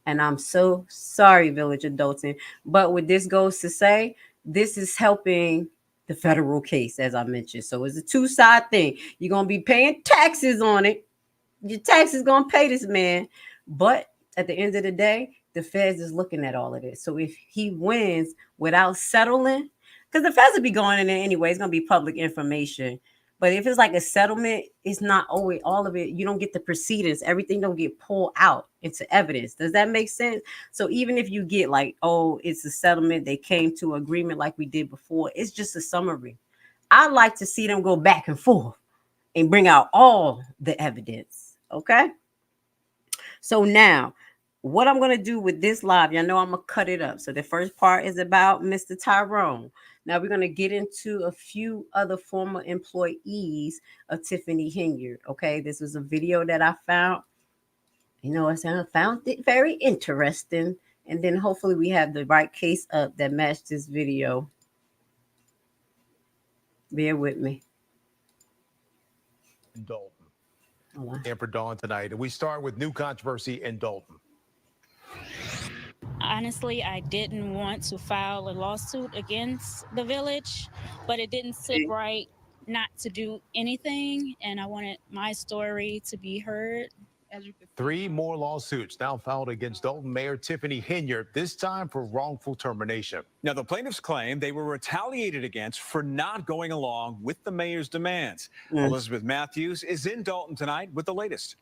And I'm so sorry, Village of Dolton, but what this goes to say, this is helping the federal case, as I mentioned. So it's a two-side thing. You're going to be paying taxes on it. Your taxes going to pay this man. But at the end of the day, the feds is looking at all of this. So if he wins without settling, because the feds will be going in there anyway, it's going to be public information. But if it's like a settlement, it's not always all of it. You don't get the proceedings. Everything don't get pulled out into evidence. Does that make sense? So even if you get like, oh, it's a settlement, they came to agreement like we did before, it's just a summary. I like to see them go back and forth and bring out all the evidence. Okay. So now what I'm going to do with this live, y'all know I'm going to cut it up. So the first part is about Mr. Tyrone. Now we're going to get into a few other former employees of Tiffany Henyard. Okay. This was a video that I found. You know, I found it very interesting. And then hopefully we have the right case up that matched this video. Bear with me. in Dolton. And for Dawn tonight, we start with new controversy in Dolton. Honestly, I didn't want to file a lawsuit against the village, but it didn't sit right not to do anything, and I wanted my story to be heard. Three more lawsuits now filed against Dolton Mayor Tiffany Henyard, this time for wrongful termination. Now, the plaintiffs claim they were retaliated against for not going along with the mayor's demands. Elizabeth Matthews is in Dolton tonight with the latest.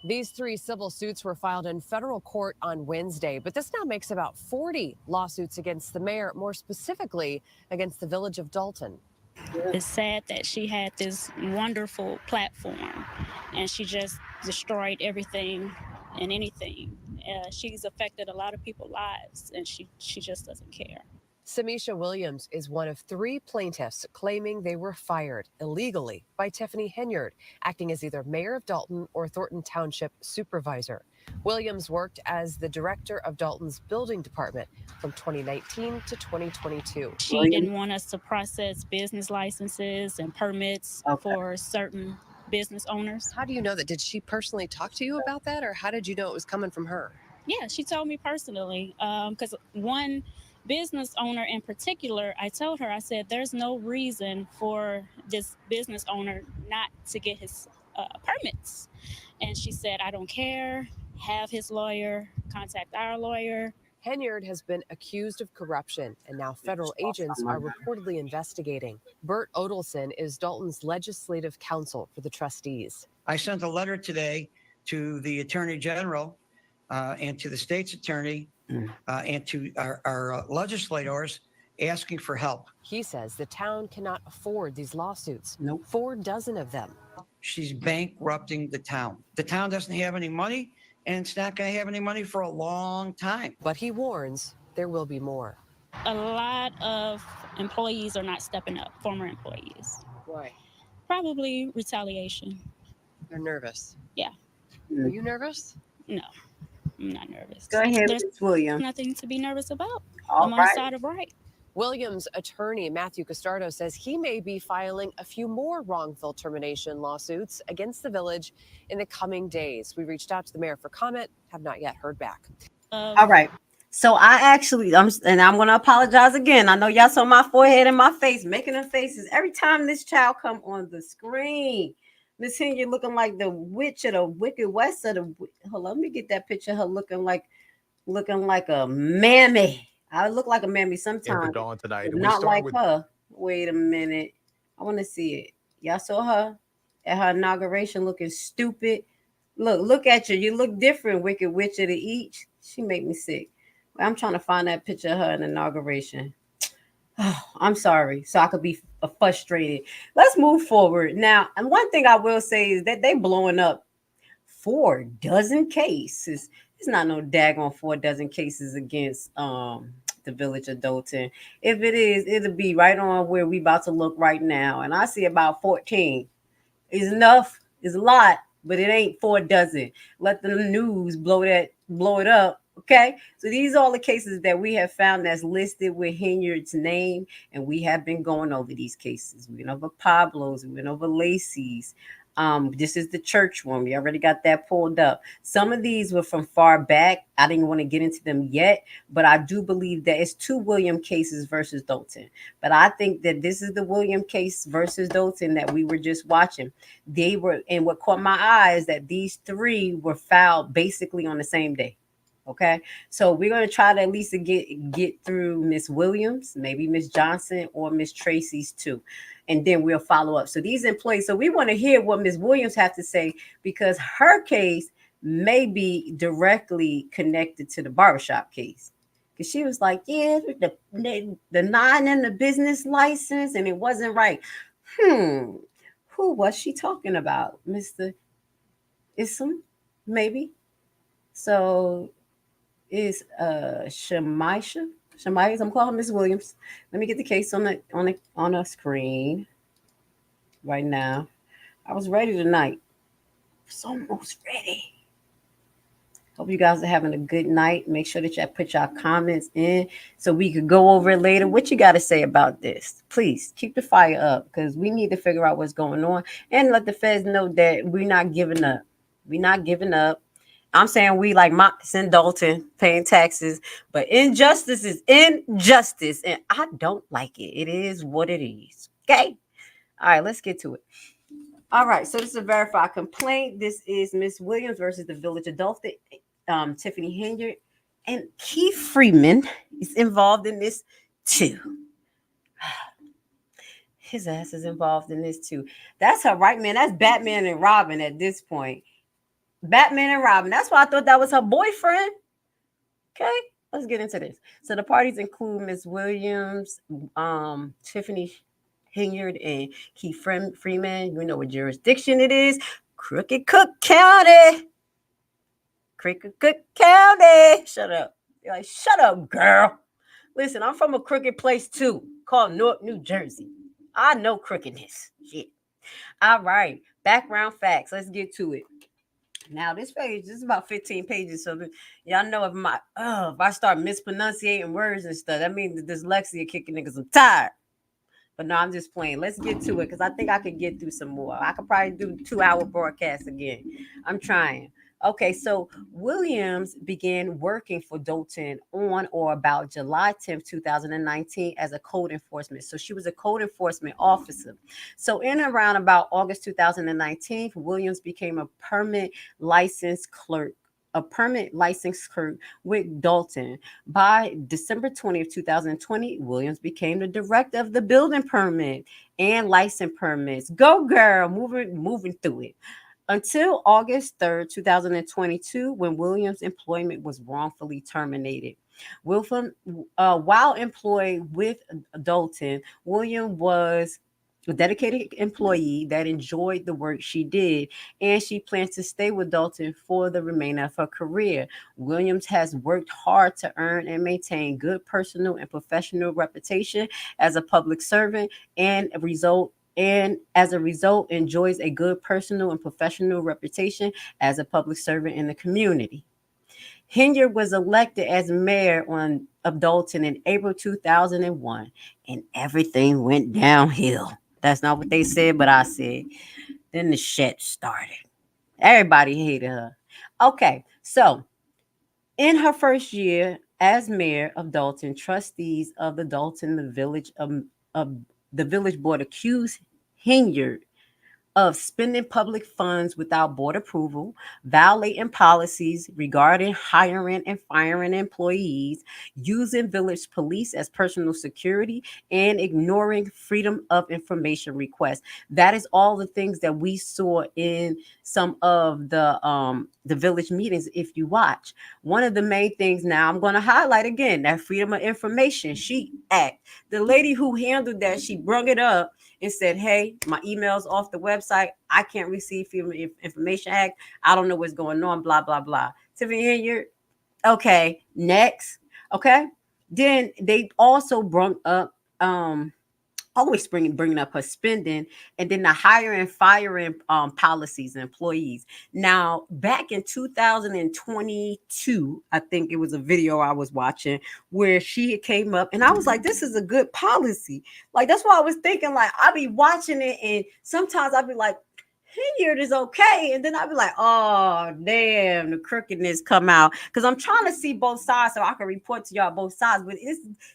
These three civil suits were filed in federal court on Wednesday, but this now makes about 40 lawsuits against the mayor, more specifically against the village of Dolton. It's sad that she had this wonderful platform and she just destroyed everything and anything. She's affected a lot of people's lives and she just doesn't care. Samisha Williams is one of three plaintiffs claiming they were fired illegally by Tiffany Henyard, acting as either mayor of Dolton or Thornton Township supervisor. Williams worked as the director of Dolton's building department from 2019 to 2022. She didn't want us to process business licenses and permits for certain business owners. How do you know that? Did she personally talk to you about that, or how did you know it was coming from her? Yeah, she told me personally, because one business owner in particular, I told her, I said, there's no reason for this business owner not to get his permits. And she said, I don't care, have his lawyer, contact our lawyer. Henyard has been accused of corruption, and now federal agents are reportedly investigating. Bert Odelson is Dolton's legislative counsel for the trustees. I sent a letter today to the Attorney General and to the state's attorney and to our legislators asking for help. He says the town cannot afford these lawsuits. 4 dozen of them. She's bankrupting the town. The town doesn't have any money, and it's not going to have any money for a long time. But he warns there will be more. A lot of employees are not stepping up, former employees. Why? Probably retaliation. They're nervous. Yeah. Are you nervous? No, I'm not nervous. Go ahead, There's Ms. Williams. nothing to be nervous about. All I'm on right. the side of right. Williams' attorney, Matthew Castardo, says he may be filing a few more wrongful termination lawsuits against the village in the coming days. We reached out to the mayor for comment, have not yet heard back. All right. So I actually, I'm going to apologize again. I know y'all saw my forehead and my face, making them faces every time this child come on the screen. Miss Henyard looking like the witch of the Wicked West of the. Hold on, let me get that picture of her looking like a mammy. I look like a mammy sometimes. Dawn tonight, but not like her. Wait a minute. I want to see it. Y'all saw her at her inauguration looking stupid. Look at you. You look different, Wicked Witch of the East. She made me sick. I'm trying to find that picture of her in inauguration. Oh, I'm sorry. So I could be frustrated. Let's move forward. Now, and one thing I will say is that they blowing up 4 dozen cases. It's not no daggone 4 dozen cases against the village of Dolton. If it is, it'll be right on where we about to look right now. And I see about 14. Is enough, is a lot, but it ain't 4 dozen. Let the news blow it up. Okay, so these are all the cases that we have found that's listed with Henyard's name, and we have been going over these cases. We went over Pablo's, we went over Lacey's. This is the church one. We already got that pulled up. Some of these were from far back. I didn't want to get into them yet, but I do believe that it's 2 William cases versus Dolton. But I think that this is the William case versus Dolton that we were just watching. They were, and what caught my eye is that these 3 were filed basically on the same day. Okay, so we're going to try to at least get through Miss Williams, maybe Miss Johnson or Miss Tracy's too, and then we'll follow up. So these employees, so we want to hear what Miss Williams has to say, because her case may be directly connected to the barbershop case. Because she was like, yeah, the 9 and the business license, and it wasn't right. Who was she talking about? Mr. Isom, maybe? So is Shemaisha, I'm calling Miss Williams. Let me get the case on a screen right now. I was ready tonight. I was almost ready. Hope you guys are having a good night. Make sure that y'all put your comments in so we could go over it later. What you got to say about this? Please keep the fire up because we need to figure out what's going on and let the feds know that we're not giving up. We're not giving up. I'm saying we like Mox and Dolton paying taxes, but injustice is injustice, and I don't like it. It is what it is. Okay? All right, let's get to it. All right, so this is a verified complaint. This is Miss Williams versus the Village of Dolton. Tiffany Henyard and Keith Freeman is involved in this too. His ass is involved in this too. That's her right, man. That's Batman and Robin at this point. Batman and Robin. That's why I thought that was her boyfriend. Okay, let's get into this. So the parties include Miss Williams, Tiffany Henyard, and Keith Freeman. You know what jurisdiction it is. Crooked Cook County. Crooked Cook County. Shut up. You're like, shut up, girl. Listen, I'm from a crooked place too, called Newark, New Jersey. I know crookedness. Shit. All right. Background facts. Let's get to it. Now, this page, this is about 15 pages. So y'all know if I start mispronunciating words and stuff, that means the dyslexia kicking niggas. I'm tired. But no, I'm just playing. Let's get to it because I think I could get through some more. I could probably do 2-hour broadcast again. I'm trying. Okay, so Williams began working for Dolton on or about July 10th, 2019 as a code enforcement. So she was a code enforcement officer. So in around about August 2019, Williams became a permit license clerk with Dolton. By December 20th, 2020, Williams became the director of the building permit and license permits. Go girl, moving through it. Until August 3rd, 2022, when Williams' employment was wrongfully terminated. While employed with Dolton, William was a dedicated employee that enjoyed the work she did, and she plans to stay with Dolton for the remainder of her career. Williams has worked hard to earn and maintain good personal and professional reputation as a public servant, and as a result enjoys a good personal and professional reputation as a public servant in the community. Henyard was elected as mayor of Dolton in April 2001, and everything went downhill. That's not what they said, but I said. Then the shit started. Everybody hated her. Okay, so in her first year as mayor of Dolton, trustees of the Dolton, the village board accused Henyard of spending public funds without board approval, violating policies regarding hiring and firing employees, using village police as personal security, and ignoring freedom of information requests. That is all the things that we saw in some of the village meetings. If you watch, one of the main things, now I'm going to highlight again, that Freedom of Information Act. The lady who handled that, she brung it up and said, hey, my email's off the website. I can't receive Freedom of Information Act. I don't know what's going on, blah, blah, blah. Tiffany Henyard, okay, next. Okay. Then they also brung up, always bringing up her spending, and then the hiring and firing policies and employees. Now, back in 2022, I think it was a video I was watching where she came up, and I was like, this is a good policy. Like, that's why I was thinking, like, I'll be watching it, and sometimes I'll be like, Henyard is okay. And then I'll be like, oh, damn, the crookedness come out. Because I'm trying to see both sides so I can report to y'all both sides. But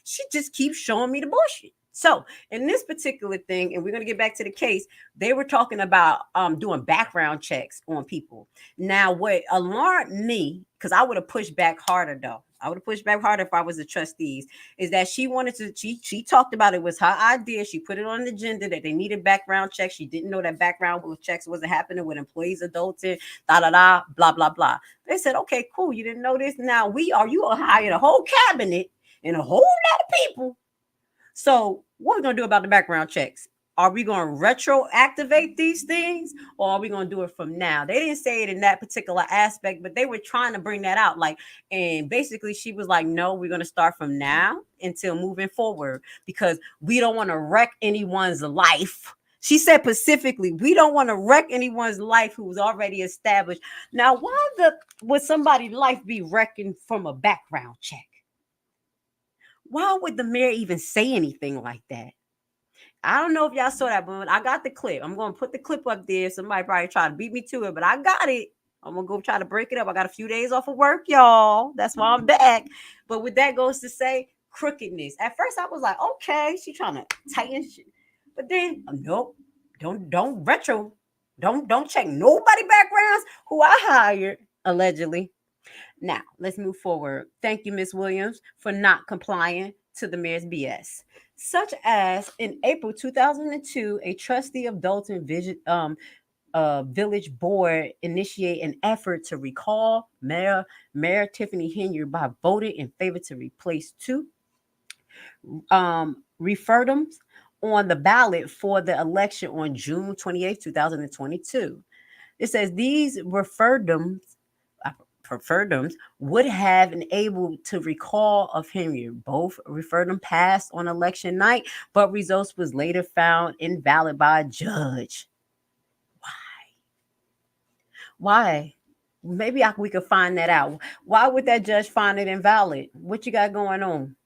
she just keeps showing me the bullshit. So in this particular thing, and we're going to get back to the case, they were talking about doing background checks on people. Now, what alarmed me, because I would have pushed back harder, though. I would have pushed back harder if I was the trustees, is that she wanted to, she talked about it was her idea. She put it on the agenda that they needed background checks. She didn't know that background checks wasn't happening with employees, adults, blah, blah, blah. They said, okay, cool. You didn't know this. Now you hired a whole cabinet and a whole lot of people. So what are we going to do about the background checks? Are we going to retroactivate these things, or are we going to do it from now? They didn't say it in that particular aspect, but they were trying to bring that out. And basically she was like, no, we're going to start from now until moving forward, because we don't want to wreck anyone's life She said specifically, we don't want to wreck anyone's life who's already established. Now, why would somebody's life be wrecking from a background check? Why would the mayor even say anything like that? I don't know if y'all saw that, but I got the clip. I'm going to put the clip up there. Somebody probably try to beat me to it, but I got it. I'm going to go try to break it up. I got a few days off of work, y'all. That's why I'm back. But with that goes to say crookedness. At first, I was like, okay, she trying to tighten shit. But then, nope, don't retro. Don't check nobody backgrounds who I hired, allegedly. Now, let's move forward. Thank you, Ms. Williams, for not complying to the mayor's BS. Such as in April 2002, a trustee of Dolton Village Board initiate an effort to recall Mayor Tiffany Henyard by voting in favor to replace two referendums on the ballot for the election on June 28, 2022. It says these referendums would have enabled to recall of Henyard. Both referendum passed on election night, but results was later found invalid by a judge. Why? Maybe we could find that out. Why would that judge find it invalid? What you got going on?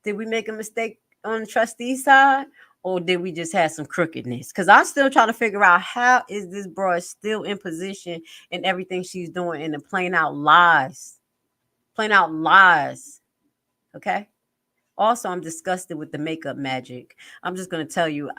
Did we make a mistake on the trustee side? Or did we just have some crookedness? Because I'm still trying to figure out how is this broad still in position in everything she's doing and the plain out lies. Plain out lies. Okay? Also, I'm disgusted with the makeup magic. I'm just going to tell you,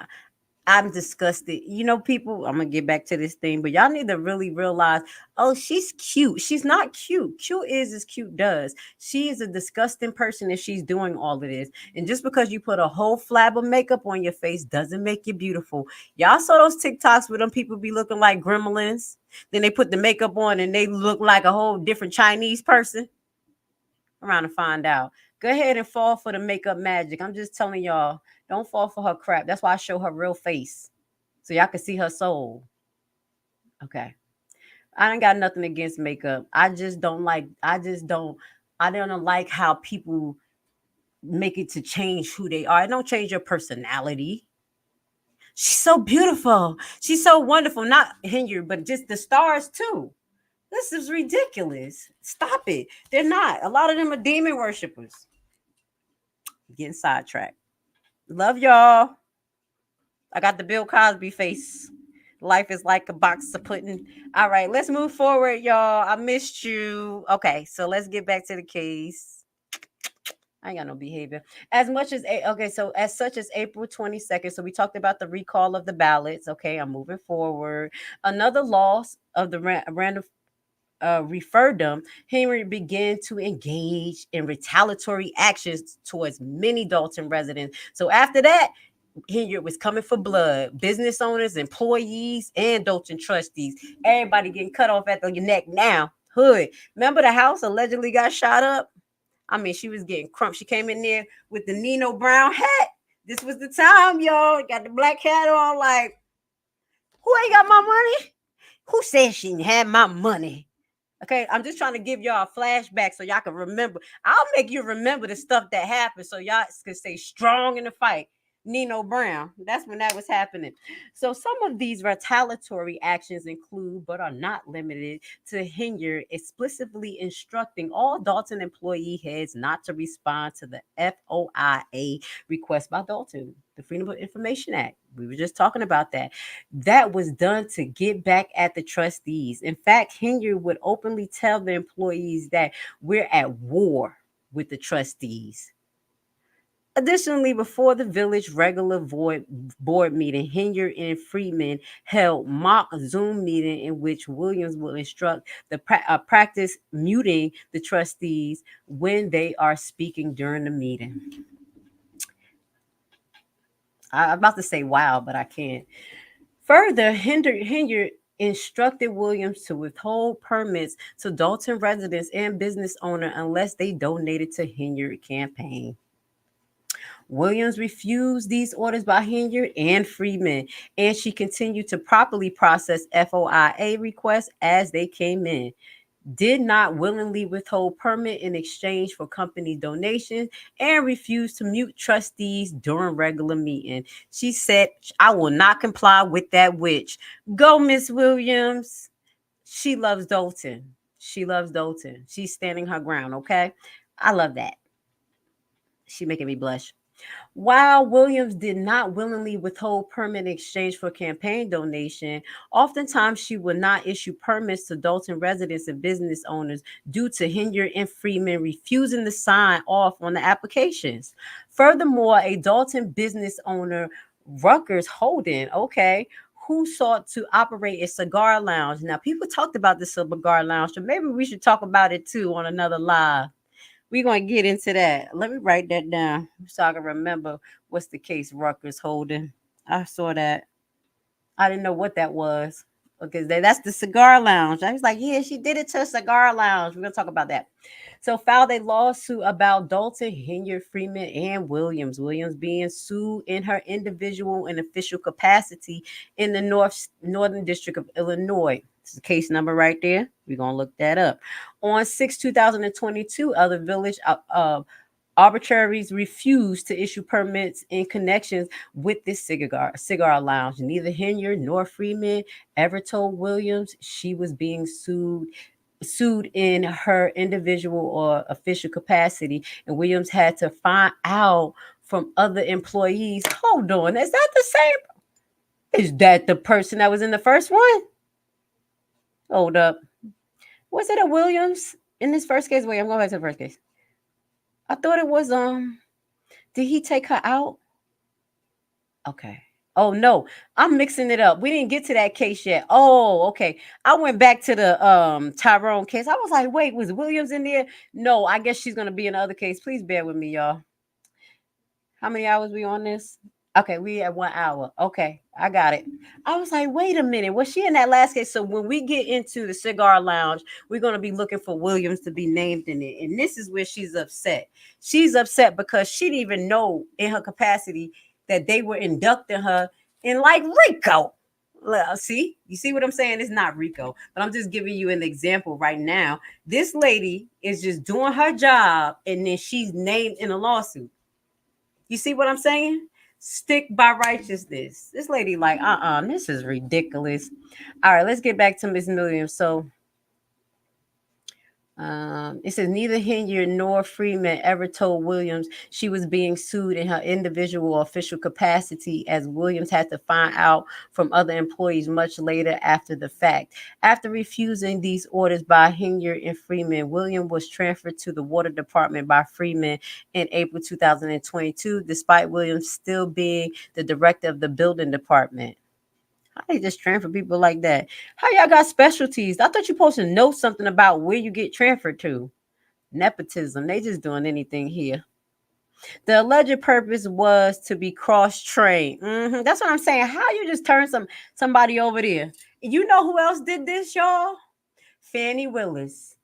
I'm disgusted. You know, people, I'm going to get back to this thing, but y'all need to really realize, oh, she's cute. She's not cute. Cute is as cute does. She is a disgusting person if she's doing all of this. And just because you put a whole flab of makeup on your face doesn't make you beautiful. Y'all saw those TikToks where them people be looking like gremlins. Then they put the makeup on and they look like a whole different Chinese person. Around to find out. Go ahead and fall for the makeup magic. I'm just telling y'all, don't fall for her crap. That's why I show her real face. So y'all can see her soul. Okay. I ain't got nothing against makeup. I don't like how people make it to change who they are. It don't change your personality. She's so beautiful. She's so wonderful. Not Henyard, but just the stars too. This is ridiculous. Stop it. They're not. A lot of them are demon worshipers. Getting sidetracked. Love y'all. I got the Bill Cosby face. Life is like a box of pudding. All right, let's move forward, y'all. I missed you. Okay, so let's get back to the case. I ain't got no behavior. As such as April 22nd. So we talked about the recall of the ballots. Okay, I'm moving forward. Another loss of the random referendum, Henry began to engage in retaliatory actions towards many Dolton residents. So after that, Henry was coming for blood. Business owners, employees, and Dolton trustees. Everybody getting cut off at the neck now. Hood. Remember the house allegedly got shot up? I mean, she was getting crumped. She came in there with the Nino Brown hat. This was the time, y'all. Got the black hat on like, who ain't got my money? Who said she had my money? Okay, I'm just trying to give y'all a flashback so y'all can remember. I'll make you remember the stuff that happened so y'all can stay strong in the fight. Nino Brown, that's when that was happening. So some of these retaliatory actions include, but are not limited to, Henyard explicitly instructing all Dolton employee heads not to respond to the FOIA request by Dolton, the Freedom of Information Act. We were just talking about that. That was done to get back at the trustees. In fact, Henyard would openly tell the employees that we're at war with the trustees. Additionally, before the village regular board meeting, Henyard and Freeman held mock Zoom meeting in which Williams will instruct the practice muting the trustees when they are speaking during the meeting. I'm about to say wow, but I can't. Further, Henyard instructed Williams to withhold permits to Dolton residents and business owners unless they donated to Henyard campaign. Williams refused these orders by Henyard and Freeman, and she continued to properly process FOIA requests as they came in. did not willingly withhold permit in exchange for company donations and refused to mute trustees during regular meeting. She said, I will not comply with that witch. Go, Miss Williams. She loves Dolton. She loves Dolton. She's standing her ground, okay? I love that. She making me blush. While Williams did not willingly withhold permit in exchange for campaign donation, oftentimes she would not issue permits to Dolton residents and business owners due to Henyard and Freeman refusing to sign off on the applications. Furthermore, a Dolton business owner, Rutgers Holden, who sought to operate a cigar lounge. Now, people talked about the cigar lounge, so maybe we should talk about it too on another live. We're going to get into that. Let me write that down so I can remember what's the case Rutgers Holden. I saw that. I didn't know what that was. Okay, that's the cigar lounge. I was like, yeah, she did it to a cigar lounge. We're going to talk about that. So filed a lawsuit about Dolton, Henyard, Freeman, and Williams. Williams being sued in her individual and official capacity in the Northern District of Illinois. This is the case number right there. We're going to look that up. On 6/2022, other village arbitraries refused to issue permits in connections with this cigar lounge. Neither Henyard nor Freeman ever told Williams she was being sued in her individual or official capacity, and Williams had to find out from other employees. Hold on, is that the same? Is that the person that was in the first one? Hold up. Was it a Williams in this first case? Wait, I'm going back to the first case. I thought it was, did he take her out? Okay. Oh, no, I'm mixing it up. We didn't get to that case yet. Oh, okay. I went back to the Tyrone case. I was like, wait, was Williams in there? No, I guess she's going to be in the other case. Please bear with me, y'all. How many hours we on this? Okay, we at 1 hour. Okay, I got it. I was like, wait a minute. Was she in that last case? So when we get into the cigar lounge, we're going to be looking for Williams to be named in it. And this is where she's upset. She's upset because she didn't even know in her capacity that they were inducting her in like RICO. See, you see what I'm saying? It's not RICO, but I'm just giving you an example right now. This lady is just doing her job and then she's named in a lawsuit. You see what I'm saying? Stick by righteousness. This lady like, this is ridiculous. All right, let's get back to Miss Williams. So it says neither Henyard nor Freeman ever told Williams she was being sued in her individual or official capacity, as Williams had to find out from other employees much later after the fact. After refusing these orders by Henyard and Freeman, William was transferred to the water department by Freeman in April 2022, despite Williams still being the director of the building department. How they just transfer people like that? How y'all got specialties? I thought you supposed to know something about where you get transferred to. Nepotism. They just doing anything here. The alleged purpose was to be cross-trained. That's what I'm saying. How you just turn somebody over there? You know who else did this, y'all? Fannie Willis.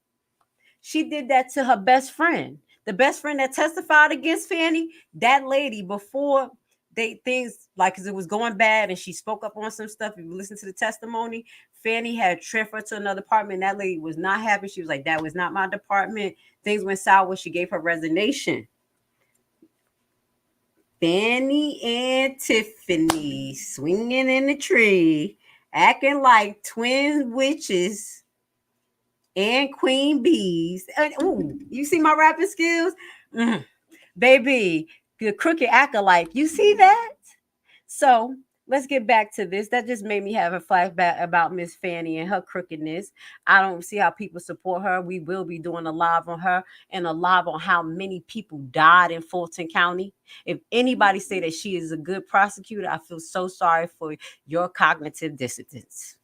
She did that to her best friend. The best friend that testified against Fannie, that lady before things like, because it was going bad and she spoke up on some stuff. If you listen to the testimony, Fannie had transferred to another department. That lady was not happy. She was like, that was not my department. Things went sour. She gave her resignation. Fannie and Tiffany swinging in the tree, acting like twin witches and queen bees. Ooh, you see my rapping skills? Baby, the crooked acolyte. You see that? So let's get back to this. That just made me have a flashback about Miss Fannie and her crookedness. I don't see how people support her. We will be doing a live on her and a live on how many people died in Fulton County. If anybody say that she is a good prosecutor, I feel so sorry for your cognitive dissonance.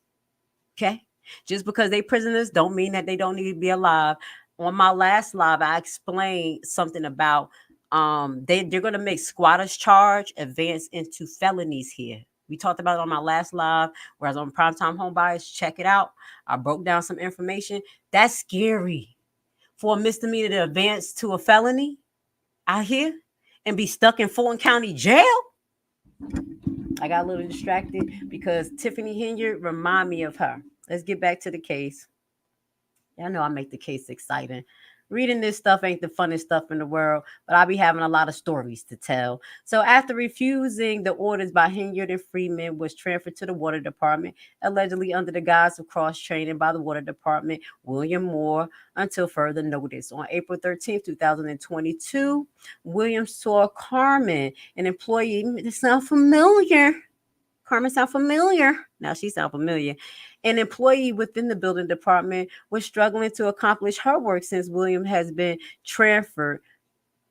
Okay? Just because they prisoners don't mean that they don't need to be alive. On my last live, I explained something about they're going to make squatters charge advance into felonies here. We talked about it on my last live, where I was on Primetime Home Buyers. Check it out. I broke down some information. That's scary for a misdemeanor to advance to a felony out here and be stuck in Fulton County jail. I got a little distracted because Tiffany Henyard remind me of her. Let's get back to the case. Y'all know I make the case exciting. Reading this stuff ain't the funnest stuff in the world, but I'll be having a lot of stories to tell. So after refusing the orders by Henyard and Freeman, was transferred to the water department, allegedly under the guise of cross-training by the water department, William Moore, until further notice. On April 13th, 2022, Williams saw Carmen, an employee. This sound familiar. Carmen sound familiar. Now she sound familiar. An employee within the building department was struggling to accomplish her work since Williams has been transferred.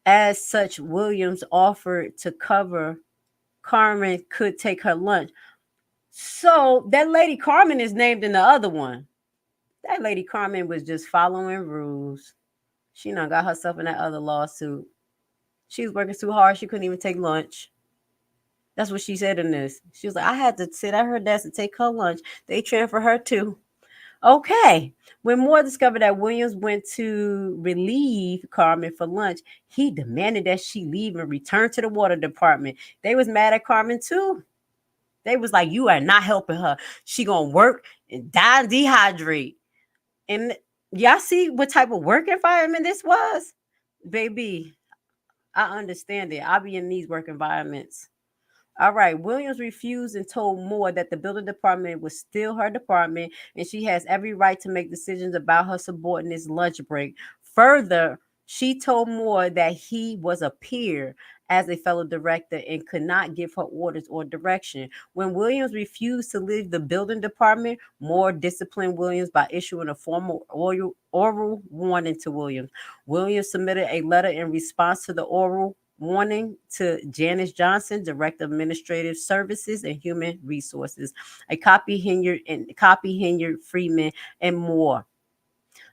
As such, Williams offered to cover Carmen could take her lunch. So that lady Carmen is named in the other one. That lady Carmen was just following rules. She done got herself in that other lawsuit. She was working too hard. She couldn't even take lunch. That's what she said in this. She was like, I had to sit at her desk and take her lunch. They transferred her too. Okay. When Moore discovered that Williams went to relieve Carmen for lunch, he demanded that she leave and return to the water department. They was mad at Carmen too. They was like, you are not helping her. She gonna work and die and dehydrate. And y'all see what type of work environment this was? Baby, I understand it. I'll be in these work environments. All right. Williams refused and told Moore that the building department was still her department and she has every right to make decisions about her subordinates' lunch break. Further, she told Moore that he was a peer as a fellow director and could not give her orders or direction. When Williams refused to leave the building department, Moore disciplined Williams by issuing a formal oral warning to Williams. Williams submitted a letter in response to the oral warning to Janice Johnson, Director of Administrative Services and Human Resources. A copy Henyard, Freeman, and Moore.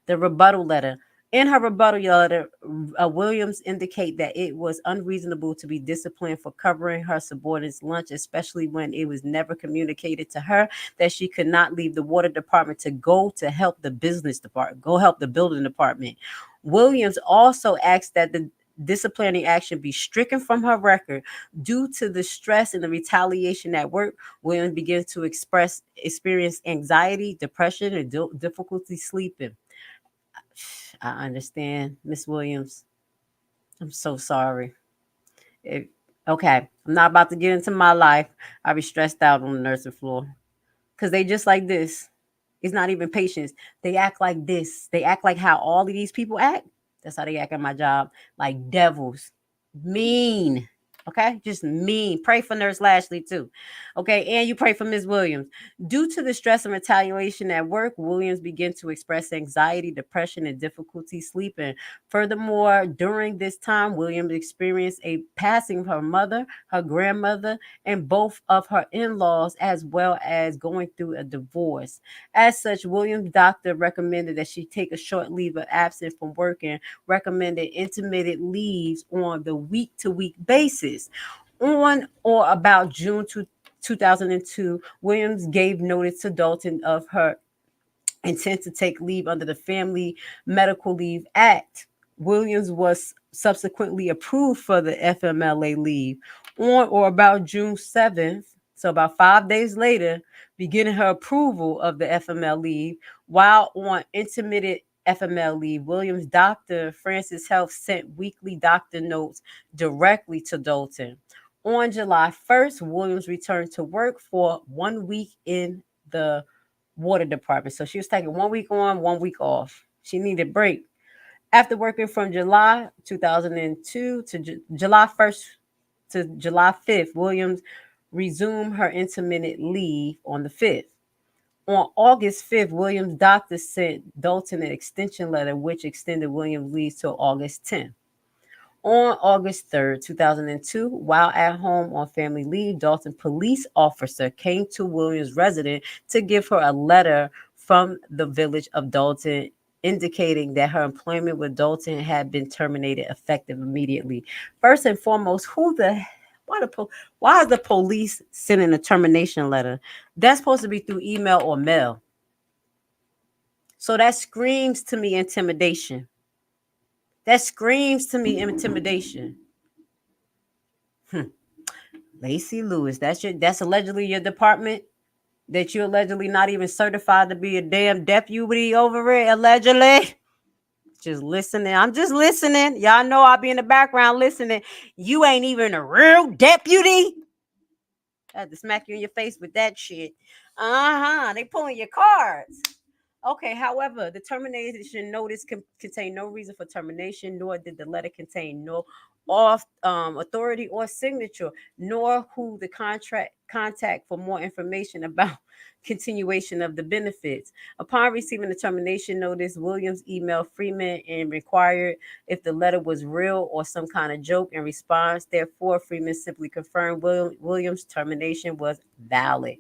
The rebuttal letter. In her rebuttal letter, Williams indicate that it was unreasonable to be disciplined for covering her subordinate's lunch, especially when it was never communicated to her that she could not leave the water department to go to help the business department, go help the building department. Williams also asked that the disciplinary action be stricken from her record due to the stress and the retaliation at work. Williams began to experience anxiety, depression, and difficulty sleeping. I understand, Miss Williams. I'm so sorry. Okay, I'm not about to get into my life. I'll be stressed out on the nursing floor because they just like this. It's not even patients. They act like this. They act like how all of these people act. That's how they act at my job, like devils. Mean. Okay, just mean. Pray for Nurse Lashley too. Okay, and you pray for Ms. Williams. Due to the stress and retaliation at work, Williams began to express anxiety, depression, and difficulty sleeping. Furthermore, during this time, Williams experienced a passing of her mother, her grandmother, and both of her in-laws, as well as going through a divorce. As such, Williams' doctor recommended that she take a short leave of absence from work and recommended intermittent leaves on the week-to-week basis. On or about June 2002, Williams gave notice to Dolton of her intent to take leave under the Family Medical Leave Act. Williams was subsequently approved for the FMLA leave. On or about June 7th, so about 5 days later, beginning her approval of the FML leave, while on intermittent FML leave, Williams' doctor, Francis Health, sent weekly doctor notes directly to Dolton. On July 1st, Williams returned to work for 1 week in the water department. So she was taking 1 week on, 1 week off. She needed a break. After working from July 2002 to July 1st to July 5th, Williams resumed her intermittent leave on the 5th. On August 5th, Williams' doctor sent Dolton an extension letter, which extended Williams' leave till August 10th. On August 3rd, 2002, while at home on family leave, Dolton police officer came to Williams' residence to give her a letter from the village of Dolton indicating that her employment with Dolton had been terminated effective immediately. First and foremost, why is the police sending a termination letter? That's supposed to be through email or mail. So that screams to me intimidation. That screams to me intimidation. Lacey Lewis, that's allegedly your department. that you're allegedly not even certified to be a damn deputy over it, allegedly. Just listening. I'm just listening. Y'all know I'll be in the background listening. You ain't even a real deputy. I had to smack you in your face with that shit. They pulling your cards. Okay, however, the termination notice contain no reason for termination, nor did the letter contain no authority or signature, nor who the contact for more information about continuation of the benefits. Upon receiving the termination notice, Williams emailed Freeman and inquired if the letter was real or some kind of joke. In response, therefore, Freeman simply confirmed Williams' termination was valid.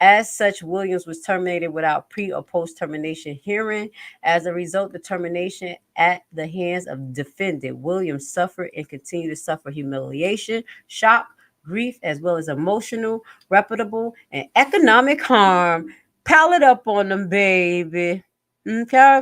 As such, Williams was terminated without pre- or post-termination hearing. As a result, the termination at the hands of defendant Williams suffered and continued to suffer humiliation, shock, grief, as well as emotional, reputable, and economic harm. Pile it up on them, baby. Okay?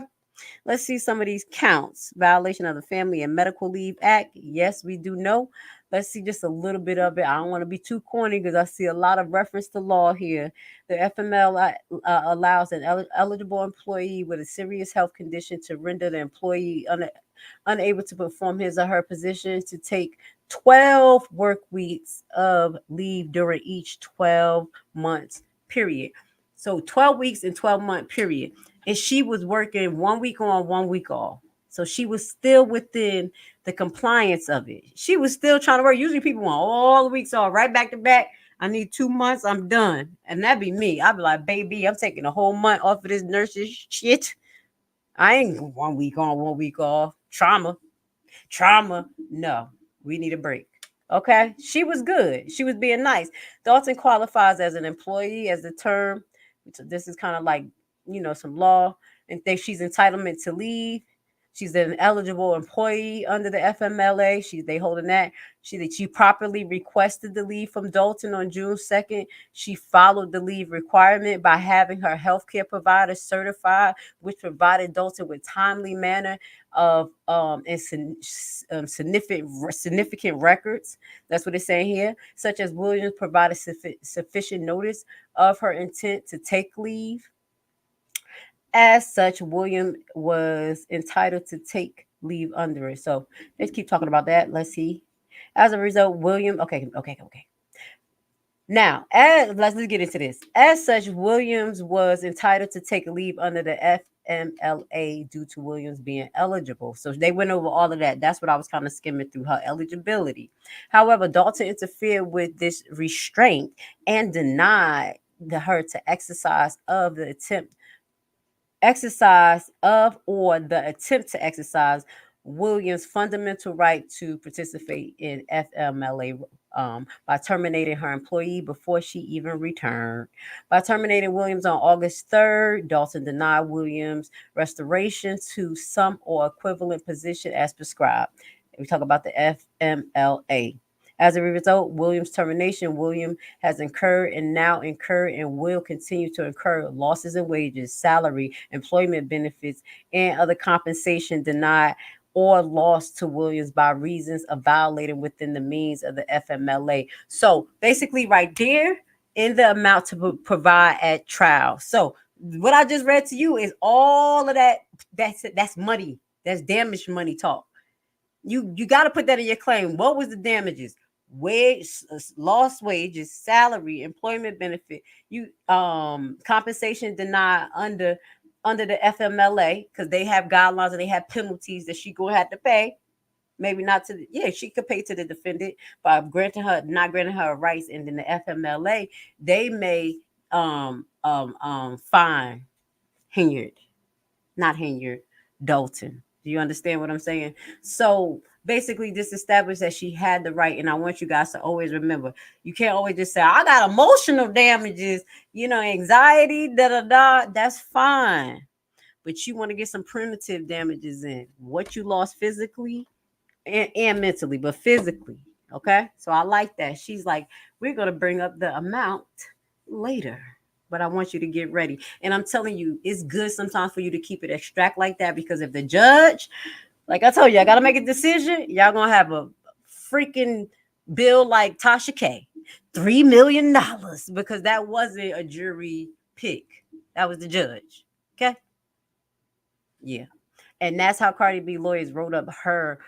Let's see some of these counts. Violation of the Family and Medical Leave Act. Yes, we do know. Let's see just a little bit of it. I don't want to be too corny because I see a lot of reference to law here. The FML allows an eligible employee with a serious health condition to render the employee unable to perform his or her position to take 12 work weeks of leave during each 12 months period. So 12 weeks and 12-month period. And she was working 1 week on, 1 week off. So she was still within the compliance of it. She was still trying to work. Usually people want all the weeks off right back to back. I need 2 months. I'm done. And that'd be me. I'd be like, baby, I'm taking a whole month off of this nurse's shit. I ain't 1 week on, 1 week off. Trauma. No, we need a break. Okay. She was good. She was being nice. Dolton qualifies as an employee as the term. So this is kind of like, some law, and think she's entitlement to leave. She's an eligible employee under the FMLA. They holding that. She properly requested the leave from Dolton on June 2nd. She followed the leave requirement by having her healthcare provider certified, which provided Dolton with timely manner of significant records. That's what it's saying here, such as Williams provided sufficient notice of her intent to take leave. As such, William was entitled to take leave under it. So let's keep talking about that. Let's see. As a result, William. Okay. Now, let's get into this. As such, Williams was entitled to take a leave under the FMLA due to Williams being eligible. So they went over all of that. That's what I was kind of skimming through, her eligibility. However, Dolton interfered with this restraint and denied her to exercise of the attempt to exercise Williams' fundamental right to participate in FMLA by terminating her employee before she even returned. By terminating Williams on August 3rd, Dolton denied Williams restoration to some or equivalent position as prescribed. We talk about the FMLA. As a result, Williams' termination, William has incurred and now incurred and will continue to incur losses in wages, salary, employment benefits, and other compensation denied or lost to Williams by reasons of violating within the means of the FMLA. So basically right there in the amount to provide at trial. So what I just read to you is all of that. That's money. That's damage money talk. You got to put that in your claim. What was the damages? Lost wages, salary, employment benefit, compensation denied under the FMLA because they have guidelines and they have penalties that she gonna have to pay. Maybe not she could pay to the defendant by not granting her rights, and then the FMLA they may fine Dolton. Do you understand what I'm saying? So basically, this established that she had the right, and I want you guys to always remember, you can't always just say, I got emotional damages, anxiety, that's fine. But you want to get some primitive damages in, what you lost physically and mentally, but physically, okay? So I like that. She's like, we're going to bring up the amount later. But I want you to get ready. And I'm telling you, it's good sometimes for you to keep it abstract like that, because if the judge, like I told you, I got to make a decision, y'all going to have a freaking bill like Tasha K. $3 million because that wasn't a jury pick. That was the judge. Okay. Yeah. And that's how Cardi B lawyers wrote up her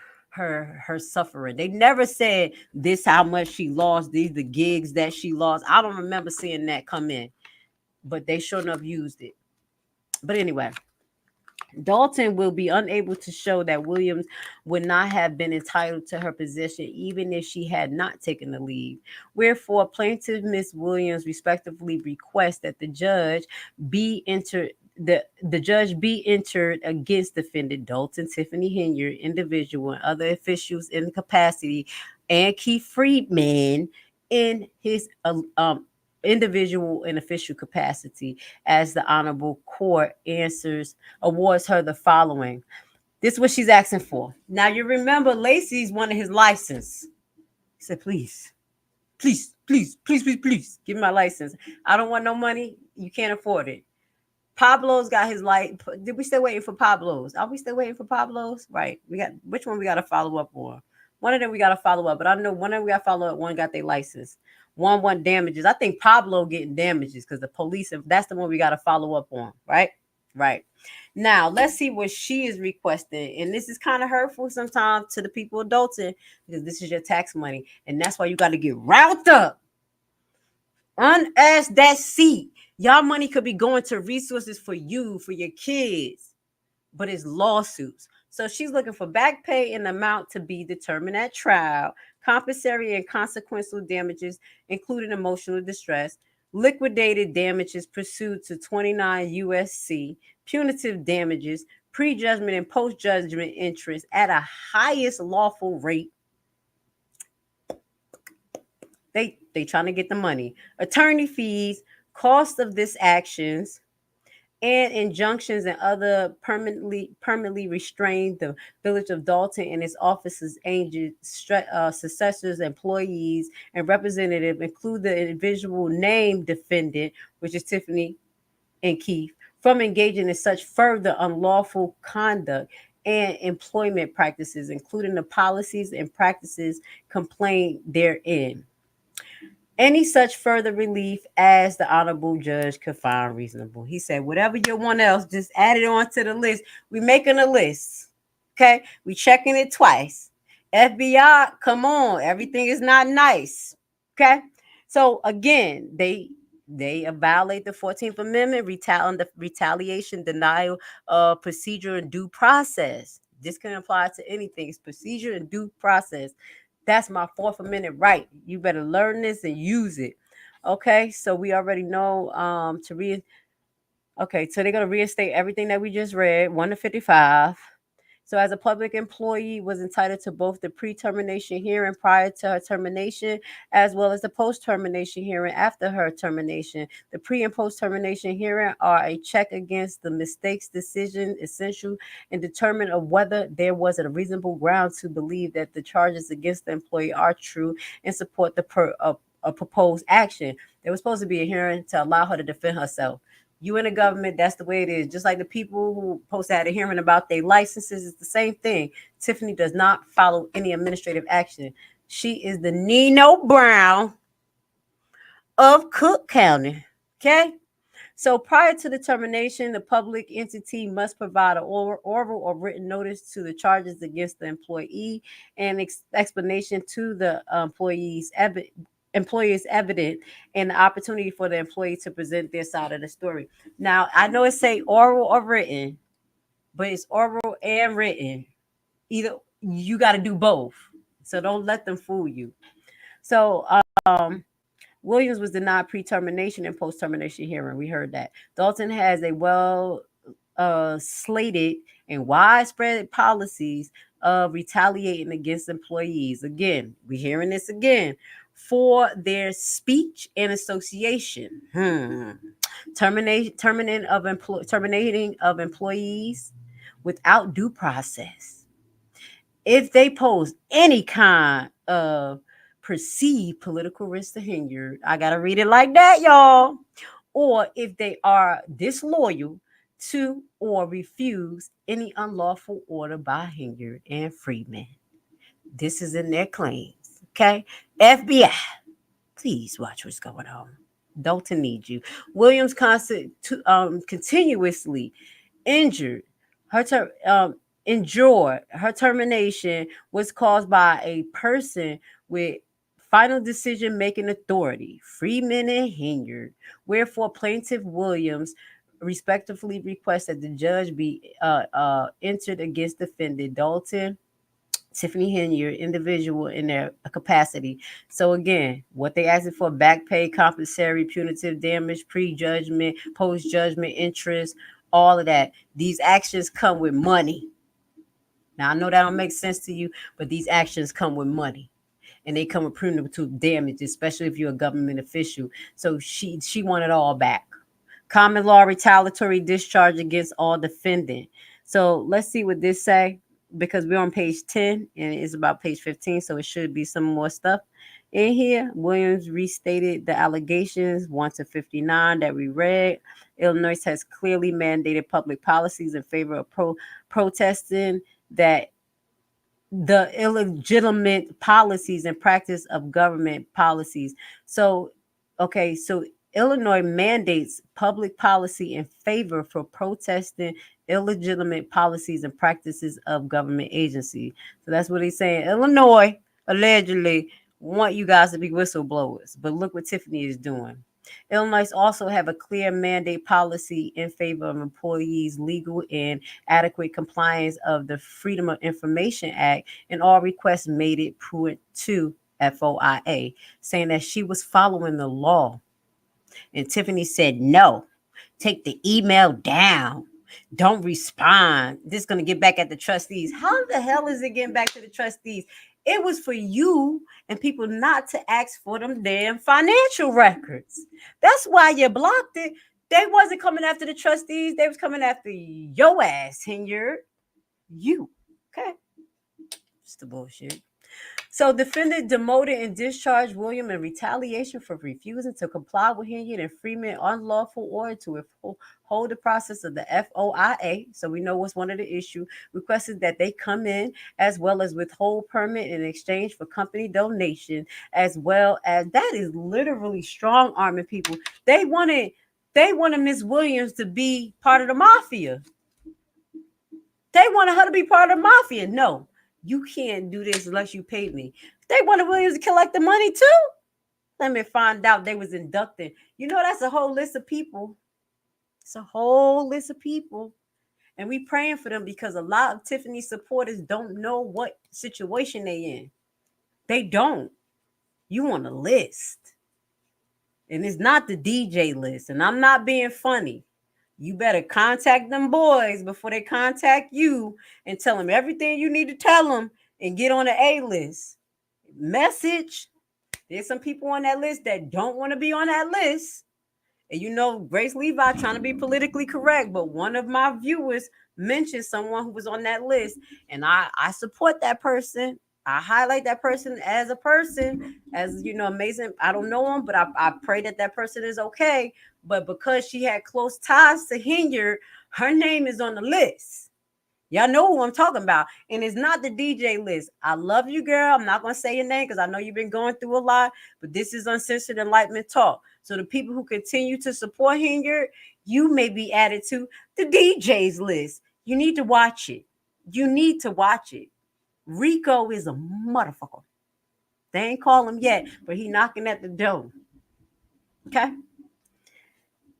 suffering. They never said this how much she lost, these the gigs that she lost. I don't remember seeing that come in, but they sure enough used it. But anyway, Dolton will be unable to show that Williams would not have been entitled to her position even if she had not taken the leave. Wherefore, plaintiff Miss Williams respectively request that the judge be entered against defendant Dolton Tiffany Henyard, individual, and other officials in capacity, and Keith Friedman in his individual and official capacity, as the honorable court awards her the following. This is what she's asking for. Now you remember Lacey's wanted his license. He said, please, give me my license. I don't want no money. You can't afford it. Pablo's got his light. Did we still waiting for Pablo's? Are we still waiting for Pablo's? Right. We got which one we got to follow up on? One of them we got to follow up, but I know one of them we got to follow up. One got their license. One want damages. I think Pablo getting damages because the police, that's the one we got to follow up on. Right. Right. Now let's see what she is requesting. And this is kind of hurtful sometimes to the people of Dolton because this is your tax money. And that's why you got to get riled up. Unask that seat. Y'all money could be going to resources for you, for your kids, but it's lawsuits. So she's looking for back pay and amount to be determined at trial, compensatory and consequential damages, including emotional distress, liquidated damages pursuant to 29 USC, punitive damages, prejudgment and post-judgment interest at a highest lawful rate. They trying to get the money. Attorney fees, cost of this actions, and injunctions and other permanently restrain the village of Dolton and its officers, agents, successors, employees, and representatives, include the individual named defendant, which is Tiffany and Keith, from engaging in such further unlawful conduct and employment practices, including the policies and practices complained therein. Any such further relief as the honorable judge could find reasonable. He said, whatever you want else, just add it on to the list. We're making a list. Okay. We checking it twice. FBI, come on. Everything is not nice. Okay. So again, they violate the 14th Amendment, retaliation, denial of procedure and due process. This can apply to anything. It's procedure and due process. That's my 4th Amendment right. You better learn this and use it. Okay, so we already know Okay, so they're going to reinstate everything that we just read, 1 to 55. So as a public employee was entitled to both the pre-termination hearing prior to her termination, as well as the post-termination hearing after her termination. The pre- and post-termination hearing are a check against the mistakes decision, essential in determining of whether there was a reasonable ground to believe that the charges against the employee are true and support the proposed action. There was supposed to be a hearing to allow her to defend herself. You in the government, that's the way it is. Just like the people who supposed to have a hearing about their licenses, it's the same thing. Tiffany does not follow any administrative action. She is the Nino Brown of Cook County. Okay? So prior to the termination, the public entity must provide an oral or written notice to the charges against the employee and explanation to the employee is evident and the opportunity for the employee to present their side of the story. Now, I know it say oral or written, but it's oral and written. Either you got to do both. So don't let them fool you. So Williams was denied pre-termination and post-termination hearing. We heard that. Dolton has a well slated and widespread policies of retaliating against employees. Again, we're hearing this again. For their speech and association, terminating of employees without due process. If they pose any kind of perceived political risk to Henyard, I gotta read it like that, y'all. Or if they are disloyal to or refuse any unlawful order by Henyard and Friedman. This is in their claims. Okay, FBI. Please watch what's going on. Dolton needs you. Williams continuously injured. Enjoy her termination was caused by a person with final decision-making authority, Freeman and Henyard, wherefore plaintiff Williams respectively request that the judge be entered against defendant Dolton Tiffany Henyard, individual in their capacity. So again, what they asking for: back pay, compensatory, punitive damage, pre-judgment, post-judgment interest, all of that. These actions come with money. Now I know that don't make sense to you, but these actions come with money. And they come with punitive damage, especially if you're a government official. So she wanted all back. Common law retaliatory discharge against all defendant. So let's see what this say, because we're on page 10 and it's about page 15, so it should be some more stuff in here. Williams restated the allegations 1 to 59 that we read. Illinois has clearly mandated public policies in favor of protesting that the illegitimate policies and practice of government policies. So, okay, so Illinois mandates public policy in favor for protesting illegitimate policies and practices of government agency. So that's what he's saying. Illinois allegedly want you guys to be whistleblowers, but look what Tiffany is doing. Illinois also have a clear mandate policy in favor of employees' legal and adequate compliance of the Freedom of Information Act, and all requests made it pursuant to FOIA, saying that she was following the law. And Tiffany said, no, take the email down. Don't respond. This is going to get back at the trustees. How the hell is it getting back to the trustees? It was for you and people not to ask for them damn financial records. That's why you blocked it. They wasn't coming after the trustees. They was coming after your ass, Henyard. You. Okay. It's the bullshit. So defendant demoted and discharged William in retaliation for refusing to comply with Henyard and Freeman unlawful order to hold the process of the FOIA. So we know what's one of the issues. Requested that they come in as well as withhold permit in exchange for company donation, as well as that is literally strong arming people. They wanted Miss Williams to be part of the mafia. They wanted her to be part of the mafia. No. You can't do this unless you pay me. They wanted Williams to collect the money too. Let me find out they was inducted. You know, that's a whole list of people. It's a whole list of people. And we praying for them because a lot of Tiffany supporters don't know what situation they in. They don't. You on a list. And it's not the DJ list. And I'm not being funny. You better contact them boys before they contact you and tell them everything you need to tell them and get on the A list. Message. There's some people on that list that don't want to be on that list. And you know, Grace Levi trying to be politically correct, but one of my viewers mentioned someone who was on that list, and I support that person. I highlight that person, as you know, amazing. I don't know him, but I pray that person is okay. But because she had close ties to Henyard, her name is on the list. Y'all know who I'm talking about. And it's not the DJ list. I love you, girl. I'm not going to say your name because I know you've been going through a lot, but this is Uncensored Enlightenment Talk. So the people who continue to support Henyard, you may be added to the DJ's list. You need to watch it. You need to watch it. Rico is a motherfucker. They ain't call him yet, but he knocking at the door. Okay.